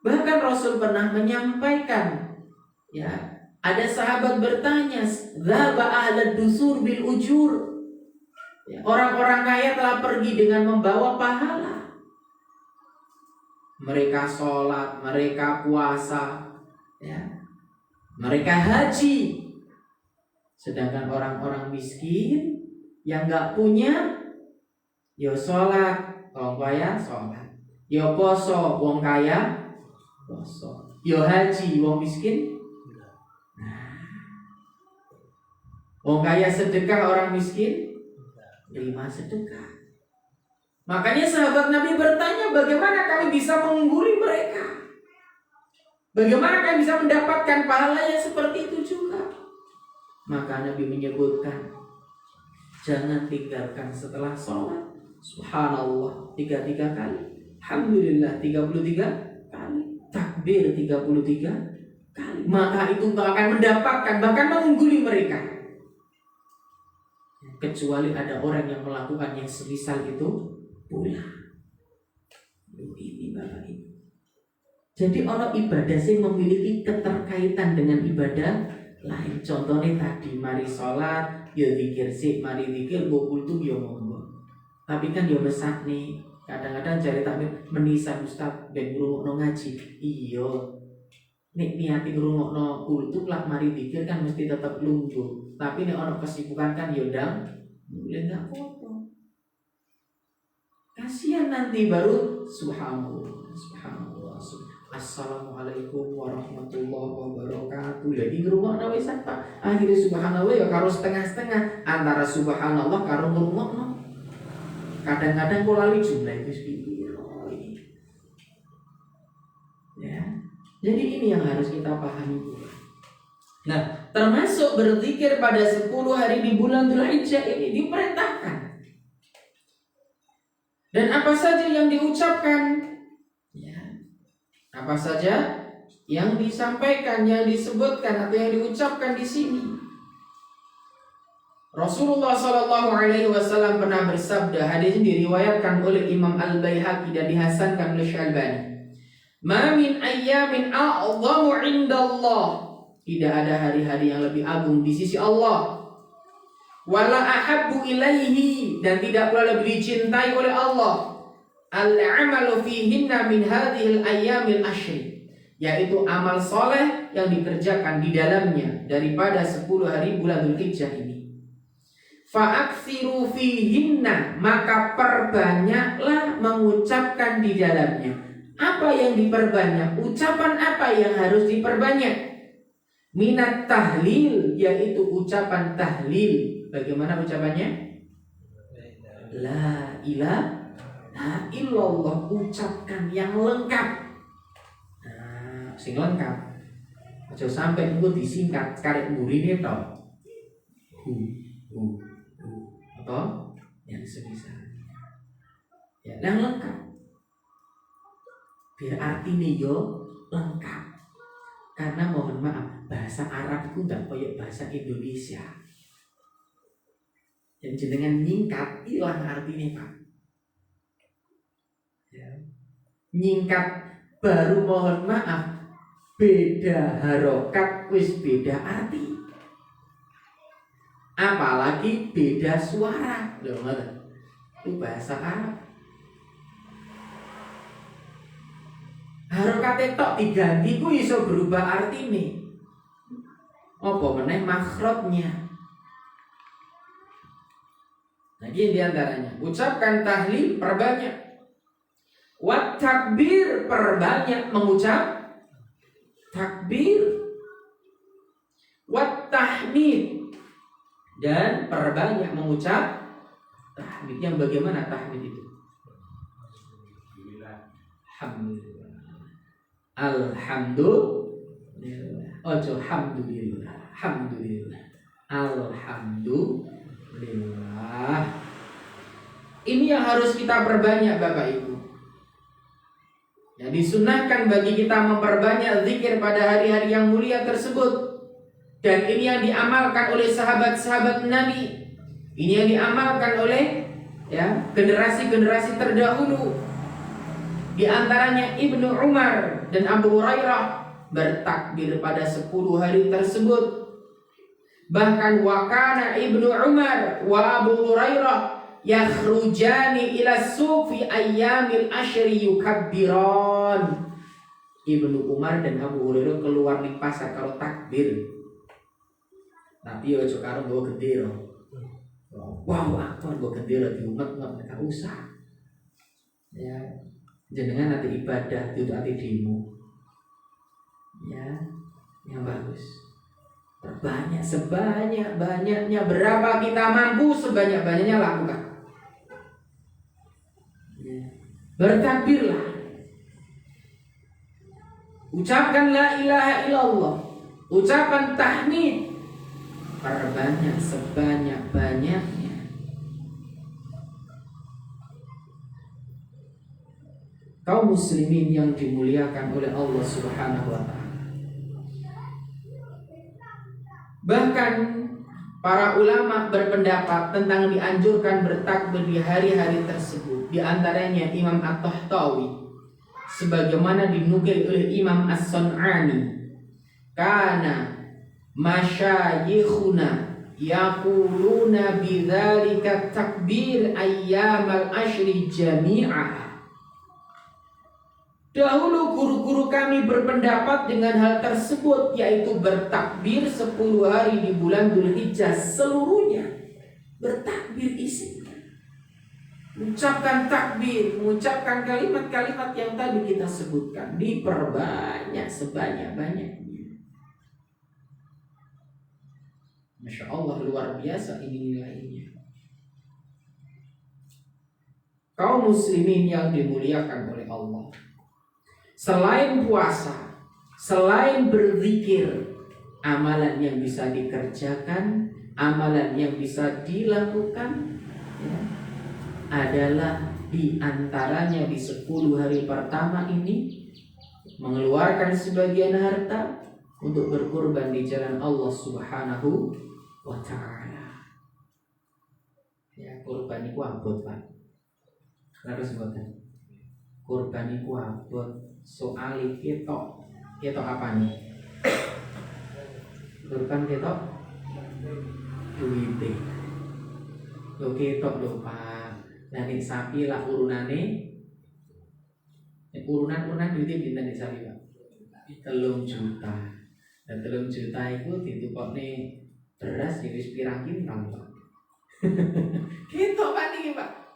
Bahkan Rasul pernah menyampaikan, ya, ada sahabat bertanya, "Dzaba ahlad dusur bil ujur." Ya, orang-orang kaya telah pergi dengan membawa pahala. Mereka sholat, mereka puasa, ya, mereka haji. Sedangkan orang-orang miskin yang nggak punya, ya sholat, orang kaya sholat. Yo poso wong kaya poso. Yo haji wong miskin. Wong kaya sedekah, orang miskin terima sedekah. Makanya sahabat Nabi bertanya, bagaimana kami bisa mengungguli mereka? Bagaimana kami bisa mendapatkan pahala yang seperti itu juga? Maka Nabi menyebutkan, jangan tinggalkan setelah sholat subhanallah 33 kali, alhamdulillah 33 kali, takbir 33 kali. Maka itu akan mendapatkan, bahkan mengungguli mereka. Kecuali ada orang yang melakukan yang semisal itu pula. Ini Bapak Ibu. Jadi orang ibadah sih memiliki keterkaitan dengan ibadah lain. Contohnya tadi mari sholat, ya zikir sih, mari zikir bukul tuh ya monggo. Tapi kan ya besar nih. Kadang-kadang cari takbir menisan Ustaz ben ngrungokno ngaji. Iya. Nek niati ngrungokno kultum lah mari zikir kan mesti tetap lungguh. Tapi nek ono kesibukan kan ya ndang boleh enggak apa-apa. Kasihan nanti baru subhanallah, subhanallah. Assalamualaikum warahmatullahi wabarakatuh. Lagi ngrungokno wis apa? Akhire subhanallah ya karo setengah-setengah antara subhanallah karo ngrungokno. Kadang-kadang kok lali jumlah itu sepiro. Ya. Jadi ini yang harus kita pahami. Nah, termasuk berzikir pada 10 hari di bulan Dzulhijjah ini diperintahkan. Dan apa saja yang diucapkan? Ya. Apa saja yang disampaikan, yang disebutkan atau yang diucapkan di sini? Rasulullah SAW pernah bersabda, hadis ini diriwayatkan oleh Imam Al-Baihaqi dan dihasankan oleh Syalbani. Ma min ayyamin a'zamu 'indallah. Tidak ada hari-hari yang lebih agung di sisi Allah. Wala ahabbu ilaihi, dan tidak pula lebih dicintai oleh Allah. Al-'amalu fihinna min hadhil ayyamil ashri, yaitu amal soleh yang dikerjakan di dalamnya daripada 10 hari bulan Dzulhijjah ini. Fa'aksiru fihinna, maka perbanyaklah mengucapkan di dalamnya. Apa yang diperbanyak? Ucapan apa yang harus diperbanyak? Minat tahlil, yaitu ucapan tahlil. Bagaimana ucapannya? La ilaha illallah, ucapkan yang lengkap. Nah, sing lengkap. Aja sampai engko disingkat karek mburine to. Atau yang semisal. Ya, yang lengkap. Biar artinya yo lengkap. Karena mohon maaf, bahasa Arab itu tidak kayak bahasa Indonesia. Yang jenengan nyingkat hilang artinya Pak. Ya. Nyingkat baru mohon maaf, beda harokat wis beda arti. Apalagi beda suara. Loh, itu bahasa Arab. Harokate tok diganti ku iso berubah artine. Apa meneh makhrajnya. Nah, ini diantaranya. Ucapkan tahlil perbanyak. Wat takbir, perbanyak mengucap takbir. Wat tahmid, dan perbanyak mengucap tahmid. Yang bagaimana tahmid itu? Alhamdulillah. Alhamdulillah. Ojo alhamdulillah. Alhamdulillah. Alhamdulillah. Ini yang harus kita perbanyak Bapak Ibu. Ya, disunahkan bagi kita memperbanyak zikir pada hari-hari yang mulia tersebut. Dan ini yang diamalkan oleh sahabat-sahabat Nabi. Ini yang diamalkan oleh generasi-generasi terdahulu. Di antaranya Ibnu Umar dan Abu Hurairah bertakbir pada 10 hari tersebut. Bahkan wakana Ibnu Umar wa Abu Hurairah yakhrujani ila suq fi ayyamil ashri yukabbiran. Ibnu Umar dan Abu Hurairah keluar di pasar kalau takbir. Tapi ojo karo nggo gendera. Wow, aktor nggo gendera di umat enggak usah. Ya. jenengan nanti ibadah itu nanti demo ya yang bagus, terbanyak sebanyak-banyaknya, berapa kita mampu sebanyak-banyaknya lakukan ya. Bertakbirlah, ucapkan la ilaha illallah, ucapan tahmid, perbanyak sebanyak-banyaknya. Kaum muslimin yang dimuliakan oleh Allah Subhanahu wa ta'ala. Bahkan para ulama berpendapat tentang dianjurkan bertakbir di hari-hari tersebut. Di antaranya Imam At-Tahtawi, sebagaimana dinukil oleh Imam As-Sun'ani, kana masyayikhuna yaquluna bidzalika takbir ayyamal ashri jami'ah. Dahulu guru-guru kami berpendapat dengan hal tersebut, yaitu bertakbir 10 hari di bulan Dzulhijjah seluruhnya. Bertakbir isinya, mengucapkan takbir, mengucapkan kalimat-kalimat yang tadi kita sebutkan, diperbanyak sebanyak-banyaknya. Masya Allah, luar biasa ini nilainya. Kaum muslimin yang dimuliakan oleh Allah, selain puasa, selain berzikir, amalan yang bisa dikerjakan, amalan yang bisa dilakukan ya, adalah di antaranya di 10 hari pertama ini mengeluarkan sebagian harta untuk berkurban di jalan Allah Subhanahu wa ta'ala. Ya, kurban itu abot, Pak. Harus buatan. Kurban itu abot. Soal ketok apa nih? Kurban ketok duwite. Lo ketok lho Pak. Dari sapi lah urunane. Urunan duwite pinten di sapi Pak? 3 juta. Dan 3 juta itu ditukokne beras ya wis pirang kintal Pak. Ketok Pak niki Pak.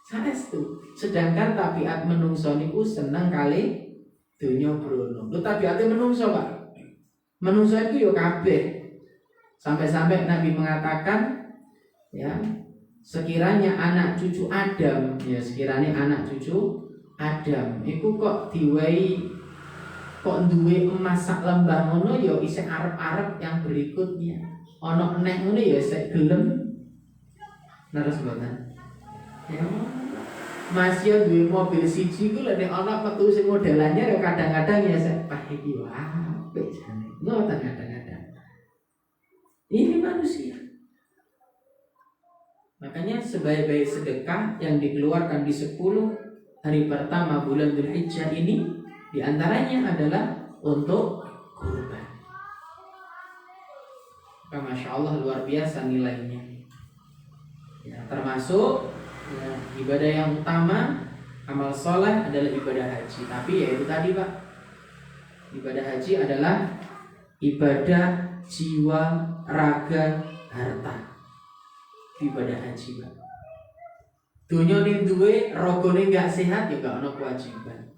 Saestu. Sedangkan tabiat menungso niku seneng kali dunya brono. Lho tabiate menungso, Pak. Menungso itu yo kabeh. Sampai-sampai Nabi mengatakan ya, sekiranya anak cucu Adam, ya sekiranya anak cucu Adam iku kok diwehi kok duwe emas sak lembah ngono ya isih arep-arep yang berikutnya. Ana eneh ngono ya isih gelem. Naras mboten. Ya. Masih duwe mobil siji ku lek ana metu sing modelannya ya kadang-kadang ya sepah iki wah apik jane. Ngoten kadang-kadang. Ini manusia. Makanya sebaik-baik sedekah yang dikeluarkan di 10 hari pertama bulan Dzulhijjah ini di antaranya adalah untuk kurban. Masya Allah luar biasa nilainya. Ya, termasuk ya, ibadah yang utama amal soleh adalah ibadah haji. Tapi ya itu tadi Pak, ibadah haji adalah ibadah jiwa, raga, harta. Ibadah haji Pak. Dunia ini duwe, rogone gak sehat ya gak ada kewajiban.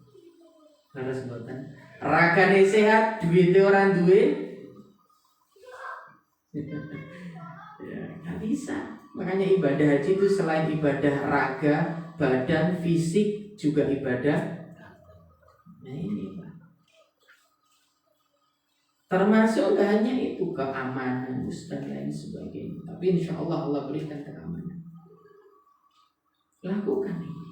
Harus mboten. Ragane sehat, duwite orang duwe. Ya, gak bisa. Makanya ibadah haji itu selain ibadah raga, badan, fisik juga ibadah. Nah ini Pak. Termasuk gak hanya itu, keamanan dan lain sebagainya. Tapi insya Allah Allah berikan keamanan. Lakukan ini.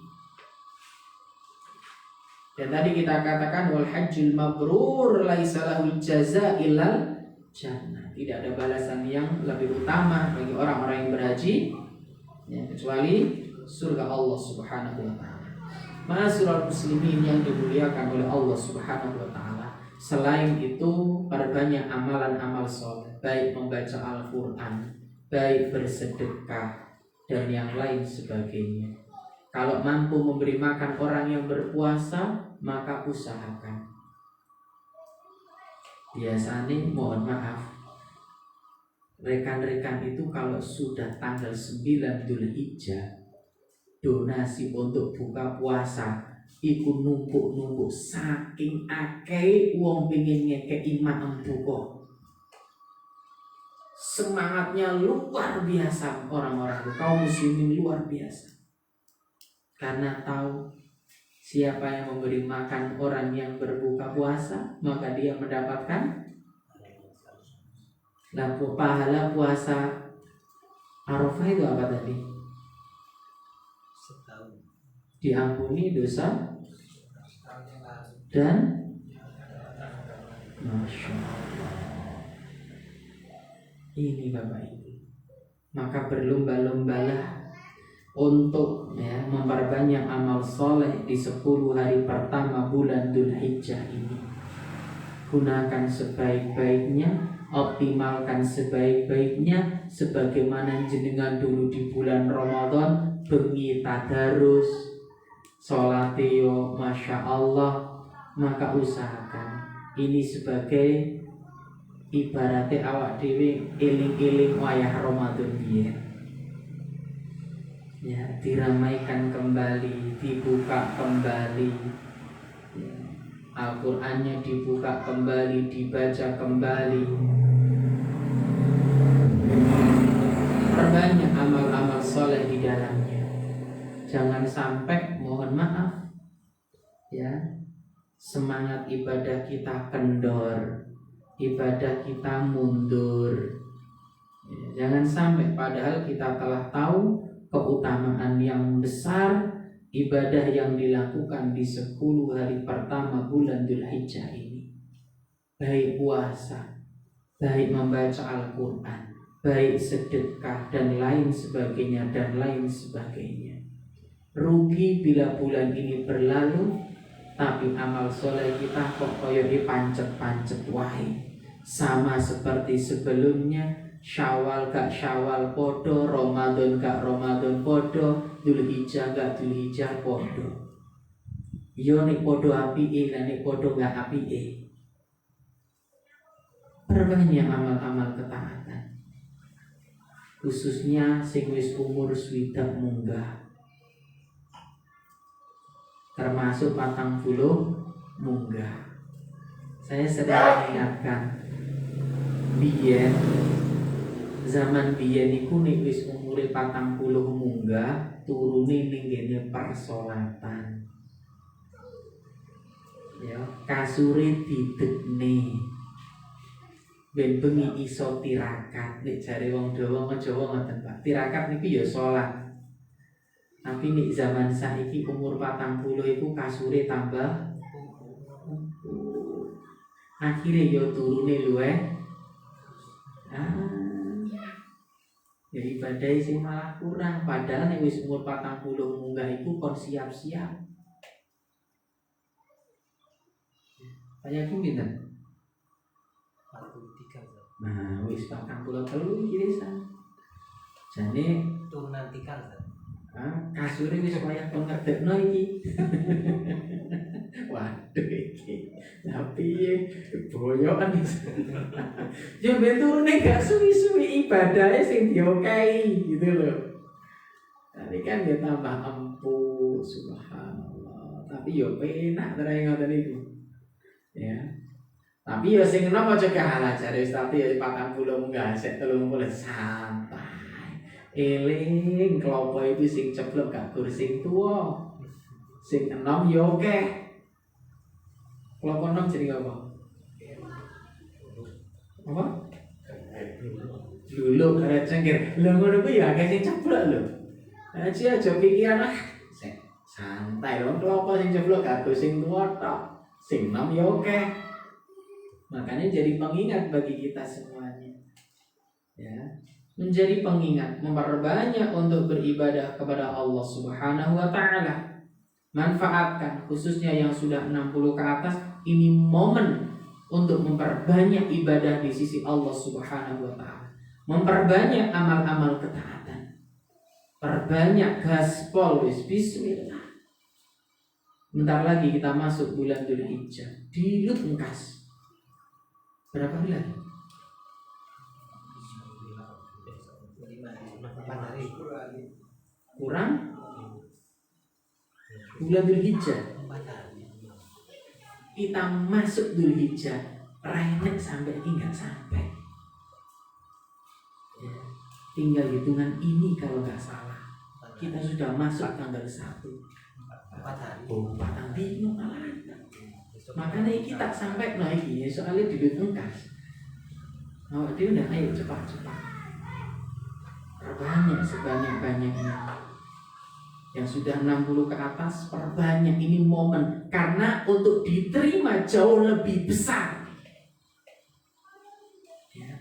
Dan tadi kita katakan wal hajjul mabrur laisa lahul jazaa illal jannah. Tidak ada balasan yang lebih utama bagi orang-orang yang berhaji ya, kecuali surga Allah Subhanahu wa taala. Ma'asyiral muslimin yang dimuliakan oleh Allah Subhanahu wa taala. Selain itu, perbanyak amalan-amal saleh, baik membaca Al-Qur'an, baik bersedekah dan yang lain sebagainya. Kalau mampu memberi makan orang yang berpuasa, maka usahakan. Biasanya mohon maaf, rekan-rekan itu kalau sudah tanggal 9 Dzulhijjah donasi untuk buka puasa iku numpuk-numpuk saking akeh wong pengin ngekeki maem buka. Semangatnya luar biasa orang-orang kaum muslimin luar biasa. Karena tahu siapa yang memberi makan orang yang berbuka puasa, maka dia mendapatkan pahala puasa Arafah. Itu apa tadi? Setahun. Diampuni dosa dan Masya Allah. Ini Bapak Ibu, maka berlomba-lombalah untuk memperbanyak amal soleh di 10 hari pertama bulan Dzulhijjah ini. Gunakan sebaik-baiknya, optimalkan sebaik-baiknya, sebagaimana jenengan dulu di bulan Ramadan bengi tadarus, sholat yo Masya Allah. Maka usahakan ini sebagai ibaratnya awak dewi eling-eling wayah Ramadan biyen. Ya, diramaikan kembali, dibuka kembali. Ya, Al-Qur'annya dibuka kembali, dibaca kembali. Perbanyak amal-amal soleh di dalamnya. Jangan sampai, mohon maaf, ya, semangat ibadah kita kendor, ibadah kita mundur. Jangan sampai padahal kita telah tahu keutamaan yang besar ibadah yang dilakukan di 10 hari pertama bulan Dzulhijjah ini. Baik puasa, baik membaca Al-Quran, baik sedekah dan lain sebagainya dan lain sebagainya. Rugi bila bulan ini berlalu tapi amal soleh kita kok koyo pancet-pancet wae. Sama seperti sebelumnya, Syawal gak Syawal podo, Ramadan gak Ramadan podo, Dzulhijjah gak Dzulhijjah podo. Yo nek podo apike lan nek podo gak apike. Perbanyak amal-amal ketaatan. Khususnya sing wis umur swidak munggah. Termasuk 40 munggah. Saya sedang mengingatkan biyen, zaman biyen iku nek wis umure 40 munggah turune ning ngene persolatan. Ya, kasure didekne. Ben bengi iso tirakat. Nek jare wong Jawa ngoten Pak. Tirakat niki ya salat. Tapi nek zaman saiki umur 40 itu kasure tambah akhirnya yo turune luwe. Ya ibadah sing malah kurang. Padahal nek wis umur 40 munggah iku kon siap-siap. Kayak ku pinten? 43. Nah, wis 43 iki san. Jane Turunan 3. kasure wis kaya kon ngedekno iki. Waduh iki. Tapi boyokan. Ya ben turune gak suwi-suwi ibadahe sing diokehi gitu loh. Tapi kan dia tambah empuk, subhanallah. Tapi yo penak tenan ngoten niku. Ya. Tapi ya sing enom aja kalah jare tapi ya 40 munggah sik 30 santai. Eling klopo itu sing ceplok gak gur sing tuwa. Sing enom yo akeh. Klopo enom jenenge apa? Apa? Lulu karek cengkir. Lha ngono kuwi ya akeh sing ceplok lho. Aja pikiran santai lho klopo sing ceplok gak gur sing tuwa tok. Sing enom yo akeh. Makanya jadi pengingat bagi kita semuanya. Ya. Menjadi pengingat, memperbanyak untuk beribadah kepada Allah Subhanahu wa taala. Manfaatkan khususnya yang sudah 60 ke atas, ini momen untuk memperbanyak ibadah di sisi Allah Subhanahu wa taala. Memperbanyak amal-amal ketaatan. Perbanyak gaspol wis bismillah. Bentar lagi kita masuk bulan Dzulhijjah. Dilut engkas. Berapa hari lagi? 8 hari. Kurang bulan Dzulhijjah. 4 kita masuk Dzulhijjah, renek sampai tinggal sampai. Ya, tinggal hitungan ini kalau nggak salah. Kita sudah masuk tanggal 1. 4 hari. Oh, patang dino malah. Makanya kita sampai lagi soalnya di engkas. Awak dia udah ayo cepat-cepat. Perbanyak sebanyak-banyaknya. Yang sudah 60 ke atas perbanyak, ini momen karena untuk diterima jauh lebih besar. Ya.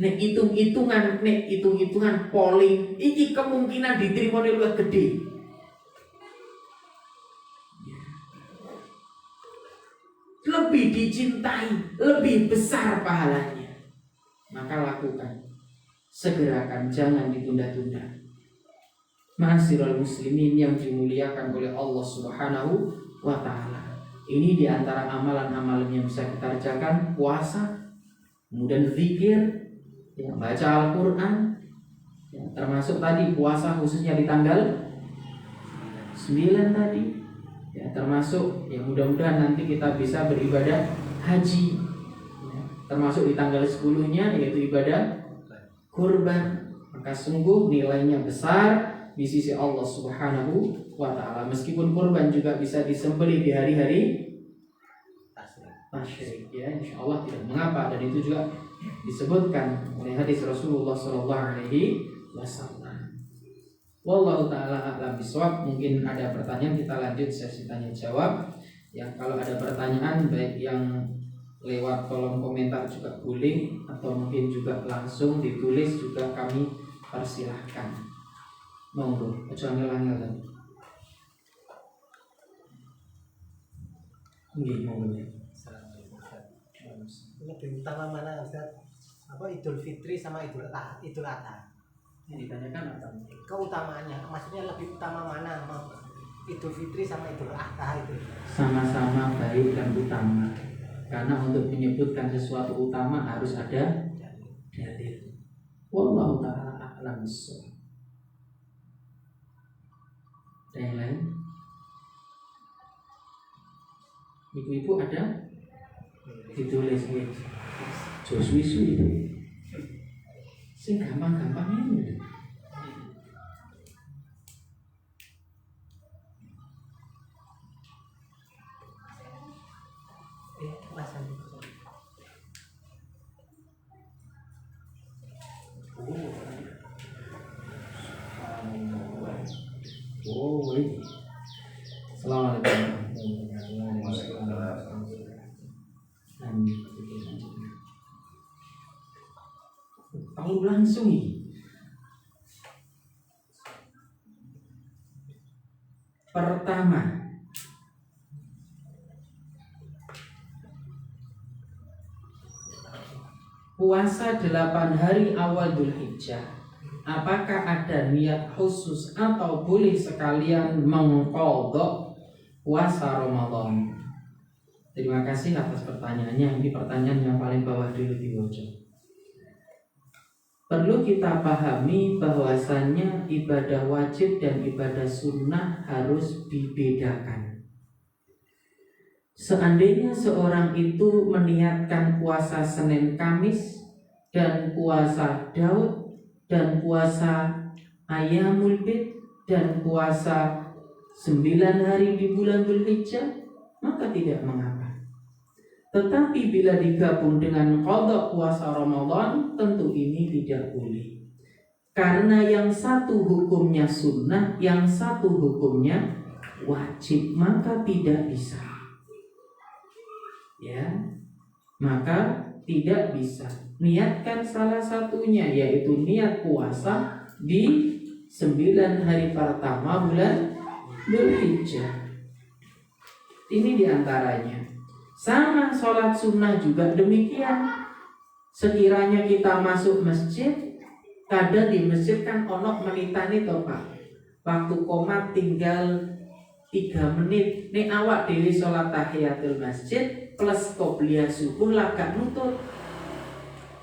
Nek hitung-hitungan polling, ini kemungkinan diterima lebih gede. Ya. Lebih dicintai, lebih besar pahalanya. Maka lakukan, segerakan, jangan ditunda-tunda. Ma'asyiral muslimin yang dimuliakan oleh Allah Subhanahu wa ta'ala. Ini diantara amalan-amalan yang bisa kita kerjakan: puasa, kemudian zikir, ya, baca Al-Quran, ya, termasuk tadi puasa khususnya di tanggal 9 tadi, ya, termasuk ya mudah-mudahan nanti kita bisa beribadah haji, ya, termasuk di tanggal 10-nya yaitu ibadah kurban. Maka sungguh nilainya besar di sisi Allah Subhanahu wa ta'ala. Meskipun kurban juga bisa disembelih di hari-hari tasyrik, ya, insyaallah tidak mengapa, dan itu juga disebutkan oleh hadis Rasulullah sallallahu alaihi wasallam. Wallahu taala a'lam bishawab. Mungkin ada pertanyaan, kita lanjut sesi tanya jawab. Ya, kalau ada pertanyaan baik yang lewat kolom komentar juga boleh, atau mungkin juga langsung ditulis juga kami persilahkan. Monggo, aja angel-angel. Nggih, monggo. Assalamualaikum Ustaz. Lebih utama mana Ustaz? Apa Idul Fitri sama Idul Adha? Yang ditanyakan apa? Keutamaannya, maksudnya lebih utama mana? Idul Fitri sama Idul Adha itu? Sama-sama baik dan utama. Karena untuk menyebutkan sesuatu utama harus ada dalil. Wallahu ta'ala a'lam bishawab. Ada yang lain? Ibu-ibu ada? Ditulis gitu. Joswisu itu. Sing gampang-gampang ini. Oh, ini. Assalamualaikum. Tahu langsung ini. Pertama, puasa 8 hari awal Dzulhijjah. Apakah ada niat khusus atau boleh sekalian mengqadha puasa Ramadan? Terima kasih atas pertanyaannya. Ini pertanyaan yang paling bawah dulu di wajah. Perlu kita pahami bahwasannya ibadah wajib dan ibadah sunnah harus dibedakan. Seandainya seorang itu meniatkan puasa Senin Kamis dan puasa Daud dan puasa Ayyamul Bid dan puasa 9 hari di bulan Dzulhijjah, maka tidak mengapa. Tetapi bila digabung dengan qadha puasa Ramadan, tentu ini tidak boleh. Karena yang satu hukumnya sunnah, yang satu hukumnya wajib, maka tidak bisa. Ya, maka tidak bisa. Niatkan salah satunya, yaitu niat puasa di 9 hari pertama bulan Dzulhijjah. Ini diantaranya. Sama sholat sunnah juga demikian. Sekiranya kita masuk masjid, kadang di masjid kan onok menitani toh Pak. Waktu komat tinggal 3 menit. Nih awak dewi sholat tahiyatul masjid plus qobliyah subuh lagak nutut.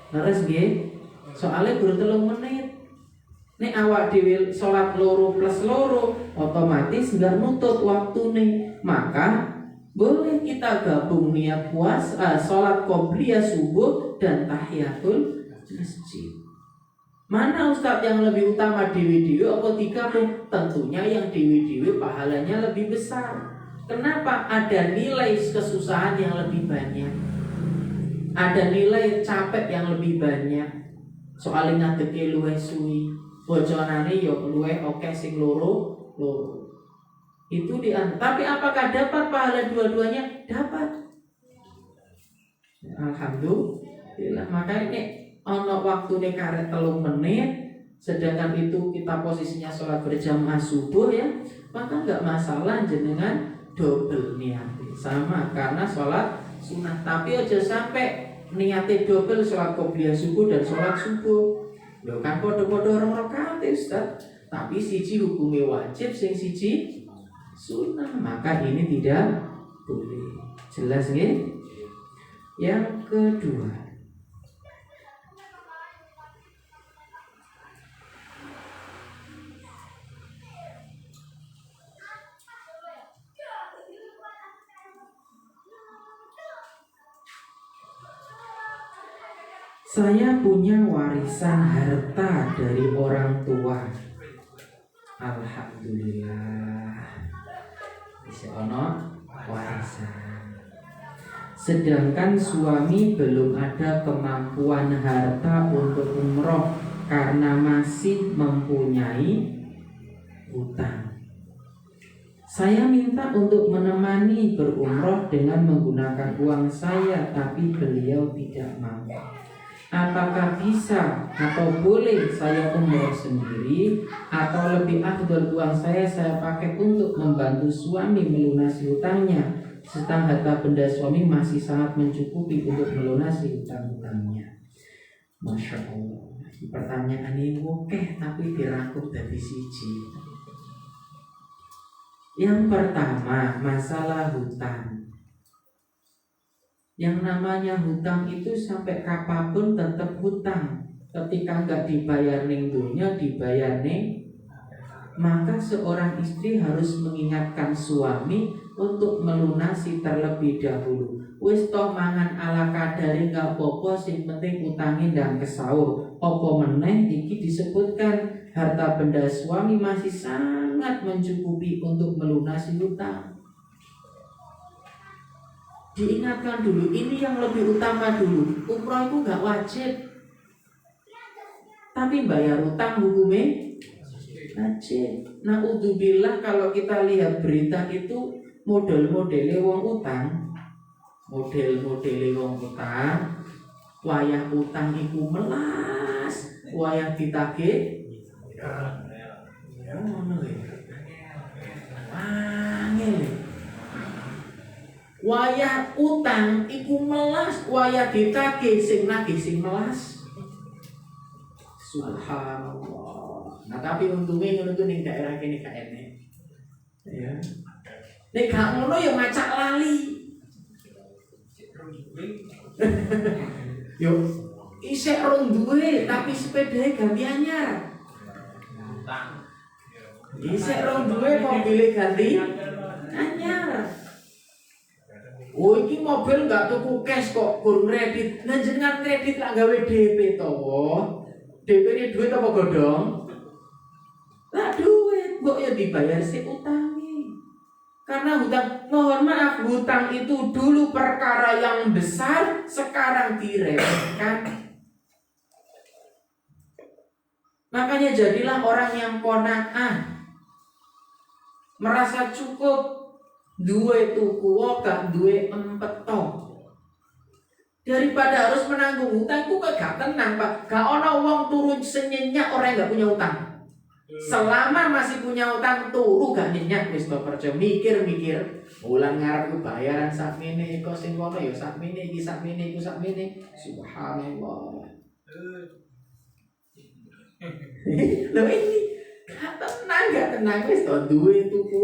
Terus nggih, soalnya baru 3 menit. Nek awak dhewe salat loro plus loro, otomatis enggak nutut waktu nih. Maka Boleh kita gabung niat puasa, sholat qobliyah subuh dan tahiyatul masjid. Mana Ustadz yang lebih utama dewi-dewi apa 30? Tentunya yang dewi-dewi pahalanya lebih besar. Kenapa? Ada nilai kesusahan yang lebih banyak, ada nilai capek yang lebih banyak. Soalnya ngadeke luwih suwi, boconane yo luwih oke sing loro. Itu tapi apakah dapat pahala dua-duanya? Dapat. Alhamdulillah. Makanya ono waktune karek 3 menit, sedangkan itu kita posisinya sholat berjamaah subuh ya, maka nggak masalah jenengan double niat sama karena sholat sunnah. Tapi aja sampai niatnya double sholat qobliyah subuh dan sholat subuh. Lho kan podo-podo 2 rakaat Ustaz, tapi siji hukumnya wajib, sing siji sunnah, maka ini tidak boleh. Jelas nggih? Yang kedua, saya punya warisan harta dari orang tua. Alhamdulillah, bisa ono warisan. Sedangkan suami belum ada kemampuan harta untuk umroh karena masih mempunyai hutang. Saya minta untuk menemani berumroh dengan menggunakan uang saya, tapi beliau tidak mau. Apakah bisa atau boleh saya umroh sendiri, atau lebih afdal uang saya pakai untuk membantu suami melunasi hutangnya, sedang harta benda suami masih sangat mencukupi untuk melunasi hutang-hutangnya. Masya Allah. Pertanyaan ini oke, tapi dirangkum dari siji. Yang pertama, masalah hutang. Yang namanya hutang itu sampai kapanpun tetap hutang. Ketika nggak dibayar ning dunya, dibayar ning, maka seorang istri harus mengingatkan suami untuk melunasi terlebih dahulu. Wis toh mangan ala kadari gak apa-apa, sing penting utangin dan kesaur. Apa meneh iki disebutkan harta benda suami masih sangat mencukupi untuk melunasi hutang. Diingatkan dulu, ini yang lebih utama dulu. Umroh itu gak wajib, tapi bayar utang hukumnya wajib. Naudzubillah, kalau kita lihat berita itu model-modele wong utang, wayah utang iku melas, wayah ditagih ngono ya. Angel. Wayah utang iku melas, wayah ditagih sing nagih sing melas. Subhanallah. Nah tapi untungnya ngono tuh ning daerah kene gak enek. Ya. Nek gak ngono ya macak lali. Yo, isek rong duwe tapi sepedae ganti anyar. Isek rong duwe mobil ganti anyar. Oh, iki mobil nggak tuku cash kok, kurang kredit. Nah, jenengan kredit lah gawe DP to. DP ini duit apa godong? Lah duit, kok ya dibayar si utangi. Karena hutang, mohon maaf, hutang itu dulu perkara yang besar, sekarang diremehkan. Makanya jadilah orang yang qanaah, merasa cukup. Duwe tuku gak duwe empeto, daripada harus menanggung hutang. Itu gak tenang Pak. Gak ono wong turun senyenyak orang gak punya hutang. Selama masih punya hutang turu gak nyenyak wis to kerja mikir-mikir. Bulan ngarep ku bayaran sakmene iku sing kono ya sakmene iki sakmene iku sakmene. Subhanallah. Lho ini gak tenang wis to duwe tuku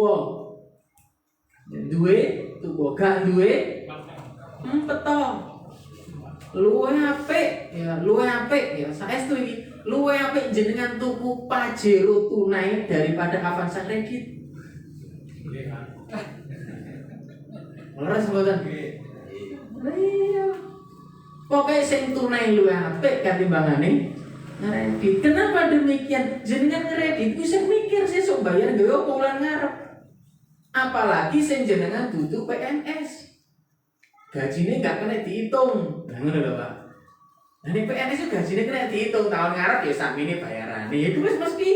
duwe tuku gak duwe empeto. Luwe apik ya saestu iki. Luwe apik jenengan tuku Pajero tunai daripada Avanza kredit. Leres mboten? Iya. Pokoknya sing tunai luwih apik katimbangane ngredit. Kenapa demikian? Jenengan ngredit bisa mikir sesuk bayar gawe apa wulan ngarep. Apalagi sing jenengan dudu PNS. Gajine enggak kena dihitung. Lah ngono lho, Pak. Nah, nek PNS itu gajine kena dihitung tahun ngarep ya sakmene bayarane. Itu wis mesti.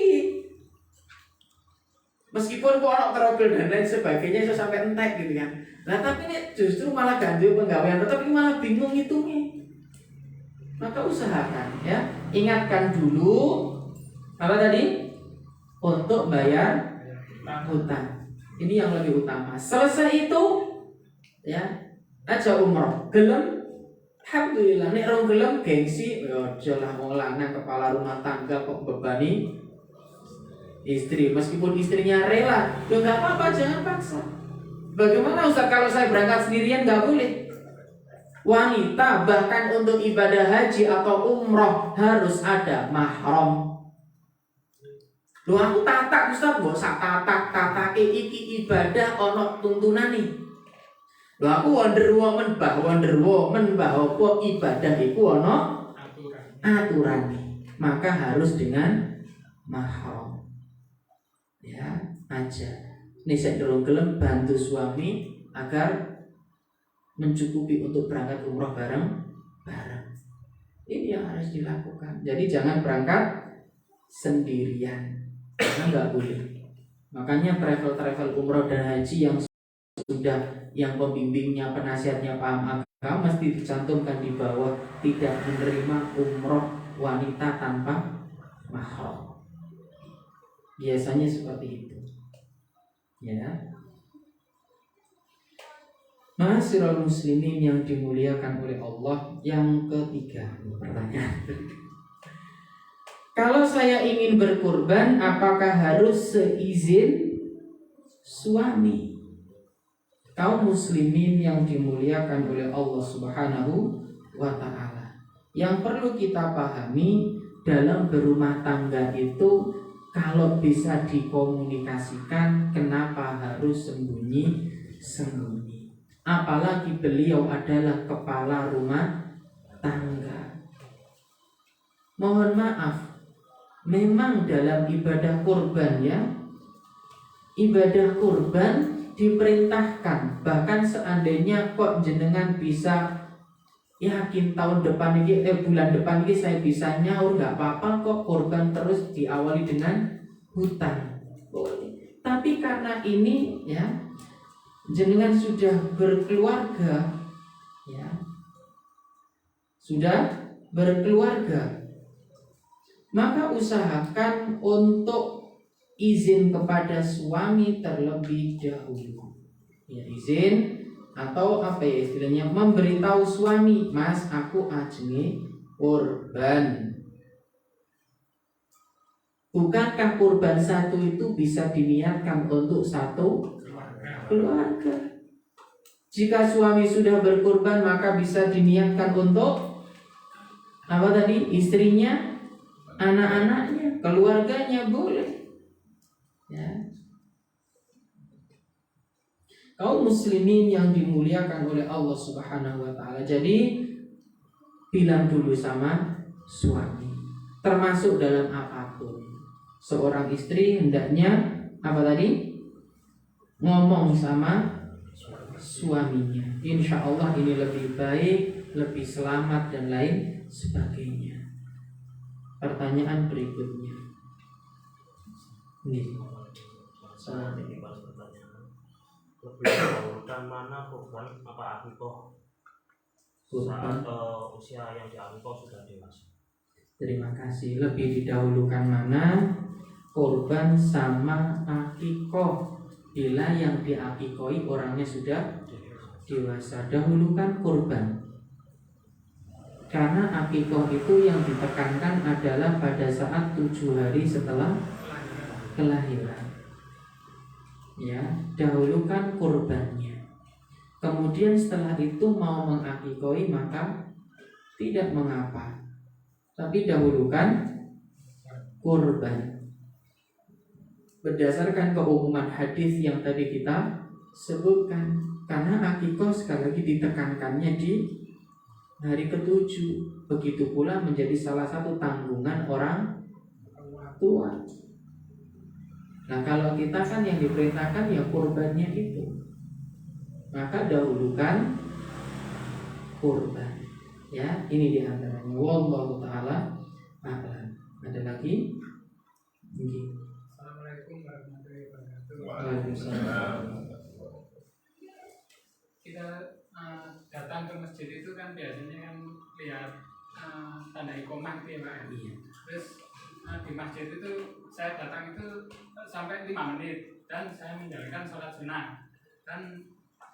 Meskipun kok ana trouble dan lain sebagainya iso sampai entek gitu kan. Nah, tapi ini justru malah ganjil penggawean, tetapi malah bingung ngitungnya. Maka usahakan ya, ingatkan dulu apa tadi? Untuk bayar hutang. Ini yang lebih utama. Selesai itu ya, aja umroh. Gelem alhamdulillah, nek rong gelem gengsi, ya aja lah wong lanang kepala rumah tangga kok bebani istri, meskipun istrinya rela, ya nggak apa-apa, jangan paksa. Bagaimana Ustaz kalau saya berangkat sendirian nggak boleh? Wanita bahkan untuk ibadah haji atau umroh harus ada mahram. Loh aku tatak Ustaz, mbok sak tatak iki ibadah ono tuntunane. Loh aku Wonder Woman bah apa ibadah iku ono aturane. Maka harus dengan mahram. Ya, aja. Nek sik durung gelem bantu suami agar mencukupi untuk berangkat umroh bareng. Ini yang harus dilakukan. Jadi jangan berangkat sendirian, karena nggak boleh. Makanya travel umroh dan haji yang pembimbingnya, penasihatnya paham agama mesti dicantumkan di bawah, tidak menerima umroh wanita tanpa mahram. Biasanya seperti itu. Ya. Ma'asyiral muslimin yang dimuliakan oleh Allah, yang ketiga, pertanyaan. Kalau saya ingin berkurban, apakah harus seizin suami? Kaum muslimin yang dimuliakan oleh Allah Subhanahu wa ta'ala, yang perlu kita pahami dalam berumah tangga itu, kalau bisa dikomunikasikan, kenapa harus sembunyi? Apalagi beliau adalah kepala rumah tangga. Mohon maaf, memang dalam ibadah kurban ya, ibadah kurban diperintahkan. Bahkan seandainya kok jenengan bisa yakin tahun depan ini, bulan depan ini saya bisa nyaur, nggak apa-apa kok, kurban terus diawali dengan hutang. Boleh. Tapi karena ini ya, jenengan sudah berkeluarga, ya, sudah berkeluarga, maka usahakan untuk izin kepada suami terlebih dahulu. Ya, izin atau apa ya istilahnya, memberitahu suami, Mas, aku ajenge kurban. Bukankah kurban satu itu bisa diniatkan untuk satu keluarga? Jika suami sudah berkurban, maka bisa diniatkan untuk apa tadi? Istrinya, anak-anaknya, keluarganya, boleh. Ya. Kaum muslimin yang dimuliakan oleh Allah Subhanahu wa ta'ala. Jadi bilang dulu sama suami, termasuk dalam apapun. Seorang istri hendaknya apa tadi? Ngomong sama suaminya. Insya Allah ini lebih baik, lebih selamat dan lain sebagainya. Pertanyaan berikutnya. Ini. Saat ini pas pertanyaan, lebih dahulukan mana kurban apa akikoh? Saat usia yang di akikoh sudah dewasa. Terima kasih. Lebih didahulukan mana kurban sama akikoh? Bila yang diakikoi orangnya sudah dewasa, dahulukan kurban. Karena akikoh itu yang ditekankan adalah pada saat 7 hari setelah kelahiran. Ya, dahulukan kurbannya. Kemudian setelah itu mau mengakikoi maka tidak mengapa. Tapi dahulukan kurban. Berdasarkan keumuman hadis yang tadi kita sebutkan, Karena akikoh sekali lagi ditekankannya di hari ke-7. Begitu pula menjadi salah satu tanggungan orang tua. Nah kalau kita kan yang diperintahkan ya kurbannya itu, maka dahulukan kurban. Ya, ini diantaranya. Wallahu ta'ala a'lam. Ada lagi? Assalamualaikum warahmatullahi wabarakatuh. Waalaikumsalam. Kita datang ke masjid itu kan biasanya kan lihat tanda iqomah itu ya Pak. Iya. Terus di masjid itu saya datang itu sampai 5 menit dan saya menjalankan sholat sunnah dan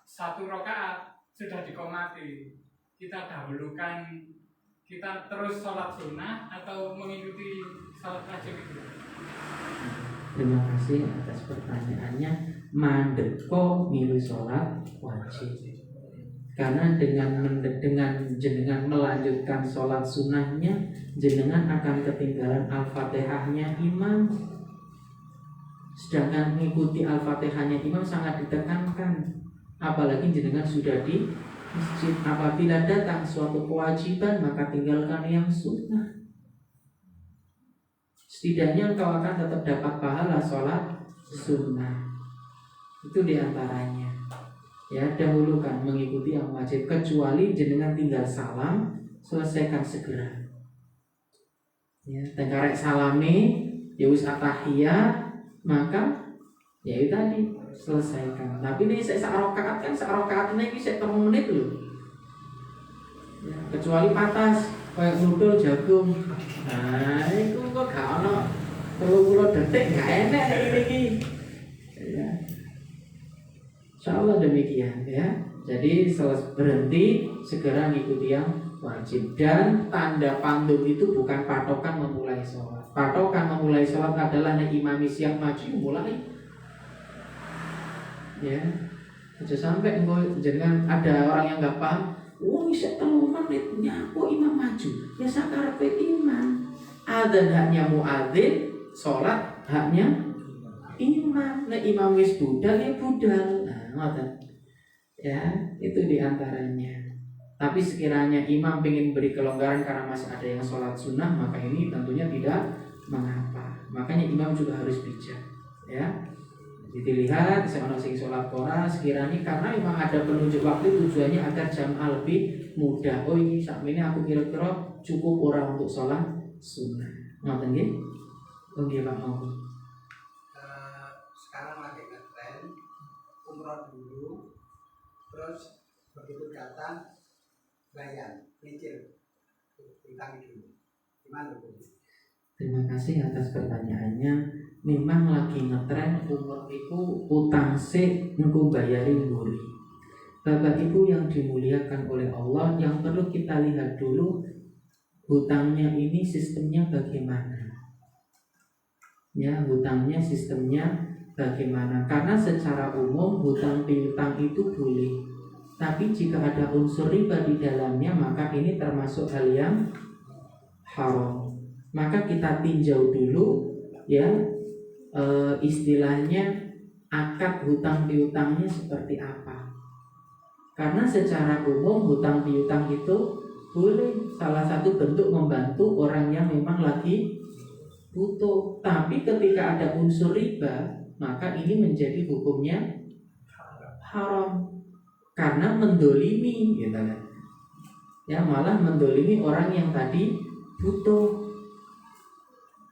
1 rakaat sudah dikomati. Kita dahulukan, kita terus sholat sunnah atau mengikuti sholat wajib itu? Terima kasih atas pertanyaannya. Mandeko milih sholat wajib. Karena dengan jenengan melanjutkan sholat sunnahnya, jenengan akan ketinggalan al-fatihahnya imam. Sedangkan mengikuti al-fatihahnya imam sangat ditekankan. Apalagi jenengan sudah di masjid. Apabila datang suatu kewajiban, maka tinggalkan yang sunnah. Setidaknya engkau akan tetap dapat pahala sholat sunnah. Itu diantaranya. Ya, dahulukan mengikuti yang wajib. Kecuali jenengan tinggal salam, selesaikan segera. Ya, tengkarek salami, ya wis atahiyat, maka ya itu tadi selesaikan. Tapi ini saya rakaat kan, rakaat ini saya 3 menit loh. Ya, kecuali patas kayak nudul jagung. Nah, itu kok gak ono 30 detik gak enak ini. Ya. Insyaallah demikian ya. Jadi berhenti segera ngikuti yang wajib. Dan tanda pandum itu bukan patokan memulai sholat. Patokan memulai sholat adalah nek imam siap maju mulai. Ya, aja sampai jangan ada orang yang nggak paham. Oh, bisa 3 menit nyapu imam maju. Ya sakarepe imam. Adzan haknya muadzin, sholat haknya imam. Nek imam wis budal ya budal. Nah, ngoten. Ya, itu diantaranya. Tapi sekiranya imam ingin beri kelonggaran karena masih ada yang sholat sunnah, maka ini tentunya tidak mengapa. Makanya imam juga harus bijak. Ya. Jadi lihat, saya sing sholat kora sekiranya karena memang ada penunjuk waktu tujuannya agar jamaah lebih mudah. Oh ini saat ini aku kira-kira cukup orang untuk sholat sunnah. Ngoten nggih? Nggih Pak mau. Sekarang lagi ngetren umroh dulu, terus begitu datang bayar, mikir utang dulu. Gimana Bu? Terima kasih atas pertanyaannya. Memang lagi ngetren umur itu utang sik engko bayarin mburi. Bapak Ibu yang dimuliakan oleh Allah, yang perlu kita lihat dulu hutangnya ini sistemnya bagaimana. Ya, hutangnya sistemnya bagaimana? Karena secara umum hutang piutang itu boleh. Tapi jika ada unsur riba di dalamnya, maka ini termasuk hal yang haram. Maka kita tinjau dulu ya, istilahnya akad hutang piutangnya seperti apa. Karena secara umum hutang piutang itu boleh salah satu bentuk membantu orang yang memang lagi butuh. Tapi ketika ada unsur riba, maka ini menjadi hukumnya haram. Karena mendolimi gitu kan. Ya, malah mendolimi orang yang tadi butuh.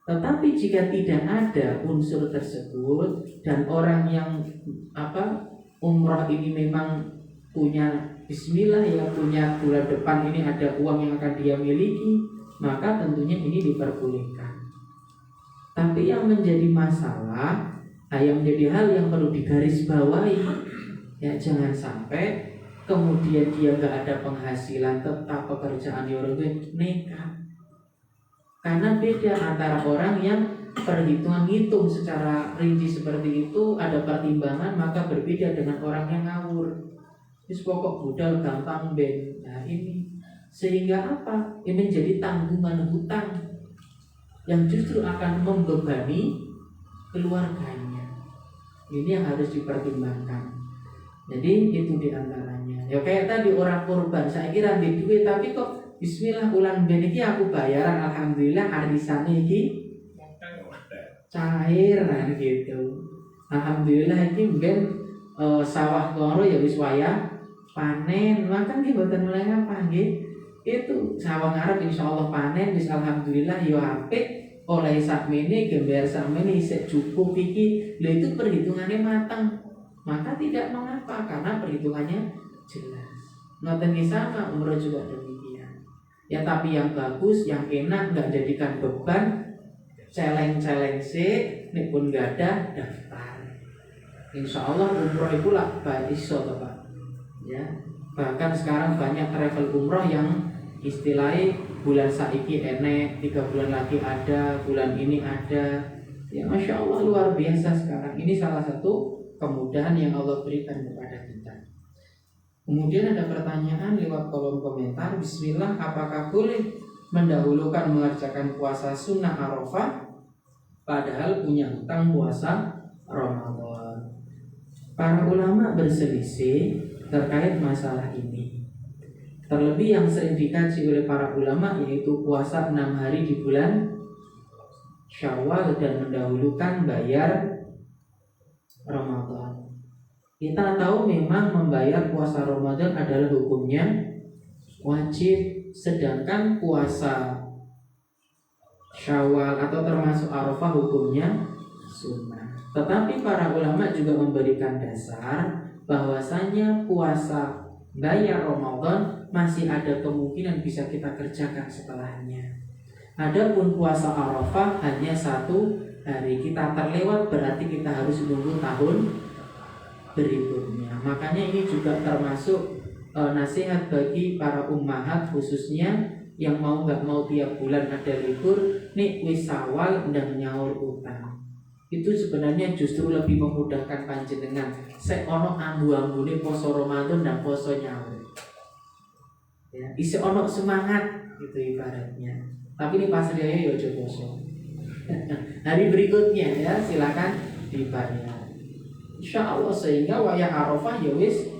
Tetapi jika tidak ada unsur tersebut dan orang yang umrah ini memang punya bismillah ya, punya bulan depan ini ada uang yang akan dia miliki, maka tentunya ini diperbolehkan. Tapi yang menjadi masalah, yang menjadi hal yang perlu digarisbawahi, ya jangan sampai kemudian dia nggak ada penghasilan tetap pekerjaan orang itu nekat. Karena beda antara orang yang perhitungan ngitung secara rinci seperti itu, ada pertimbangan, maka berbeda dengan orang yang ngawur. Terus pokok budal gampang ben. Nah ini sehingga apa? Ini menjadi tanggungan hutang yang justru akan membebani keluarganya. Ini yang harus dipertimbangkan. Jadi itu diantaranya. Ya kayak tadi orang korban, saya kira ambil duit tapi kok bismillah bulan ben iki aku bayaran alhamdulillah arisane iki cair kan gitu. Alhamdulillah iki ben sawah loro ya wis wayah panen, makan nggih mboten mulai apa nggih. Itu sawah ngarep insyaallah panen wis alhamdulillah yo apik. Oleh sakmene gember sakmene isih cukup iki. Lha itu perhitungannya matang. Maka tidak mengapa karena perhitungannya jelas. Ngoten ki sama umroh juga demikian. Ya tapi yang bagus, yang enak, enggak jadikan beban. Celeng-celeng sih, nek pun enggak ada daftar. Insyaallah umroh itu lah baik iso to, Pak. Ya. Bahkan sekarang banyak travel umroh yang istilahnya bulan saiki enek, 3 bulan lagi ada, bulan ini ada. Ya Masya Allah luar biasa sekarang. Ini salah satu kemudahan yang Allah berikan kepada kita. Kemudian ada pertanyaan lewat kolom komentar. Bismillah, apakah boleh mendahulukan mengerjakan puasa sunnah Arafah padahal punya hutang puasa Ramadan? Para ulama berselisih terkait masalah ini. Terlebih yang sering dikaji oleh para ulama yaitu puasa 6 hari di bulan Syawal dan mendahulukan bayar Ramadan. Kita tahu memang membayar puasa Ramadan adalah hukumnya wajib, sedangkan puasa Syawal atau termasuk Arafah hukumnya sunnah. Tetapi para ulama juga memberikan dasar bahwasanya puasa bayar Ramadan masih ada kemungkinan bisa kita kerjakan setelahnya. Adapun puasa Arafah hanya 1 hari, kita terlewat berarti kita harus menunggu tahun berikutnya. Makanya ini juga termasuk nasihat bagi para ummahat khususnya yang mau nggak mau tiap bulan ada libur, nih wis awal ndang nyaur utang. Itu sebenarnya justru lebih memudahkan panjenengan. Sek ono ambu-ambune poso Ramadan dan poso nyaur. Ya, isi ono semangat gitu ibaratnya. Tapi ini pas dia ya ojo poso. Hari berikutnya ya silakan dibayar. Insya Allah sehingga wayah Arafah ya wis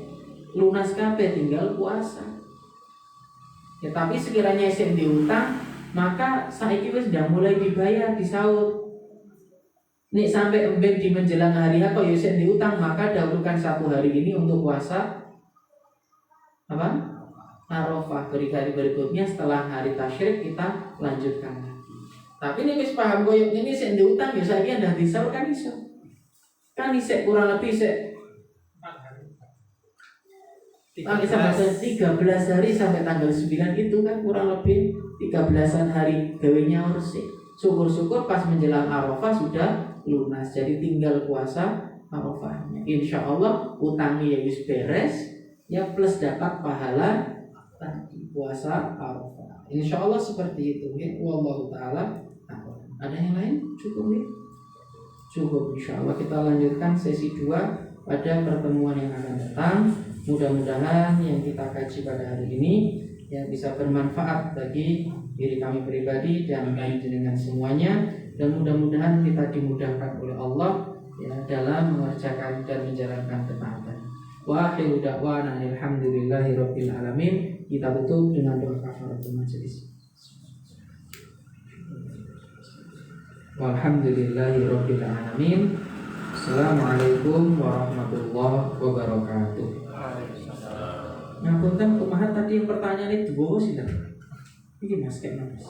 lunas kabeh tinggal puasa. Ya tapi sekiranya isih diutang maka saiki wis udah mulai dibayar di sahur. Nih sampai emben di menjelang hari H kok ya isih diutang maka dahulukan 1 hari ini untuk puasa apa? Arafah. Hari berikutnya setelah hari tasyrik kita lanjutkan lagi. Tapi ini wis paham koyo ini sik diutang ya saiki ndak bisa kan iso. Kan isek kurang lebih isek 13 hari sampai tanggal 9 itu kan kurang lebih 13-an hari gawe nyaur sih. Syukur-syukur pas menjelang Arafah sudah lunas. Jadi tinggal puasa Arafahnya. Insya Allah utangnya wis beres ya plus dapat pahala tadi puasa Arafah. Insya Allah seperti itu ya. Wallahu ta'ala. Ada yang lain? Cukup nih? Cukup insya Allah. Kita lanjutkan sesi 2 pada pertemuan yang akan datang. Mudah-mudahan yang kita kaji pada hari ini ya bisa bermanfaat bagi diri kami pribadi dan dengan semuanya, dan mudah-mudahan kita dimudahkan oleh Allah ya dalam mengerjakan dan menjalankan ketaatan. Wa akhiru da'wana alhamdulillahirabbil alamin. Kita tutup dengan doa kafaratul majelis. Walhamdulillahirabbil alamin. Assalamualaikum warahmatullahi wabarakatuh. Ngapunten kumaha tadi yang pertanyaan itu bawa sih dah. Iki Mas kayak Mas.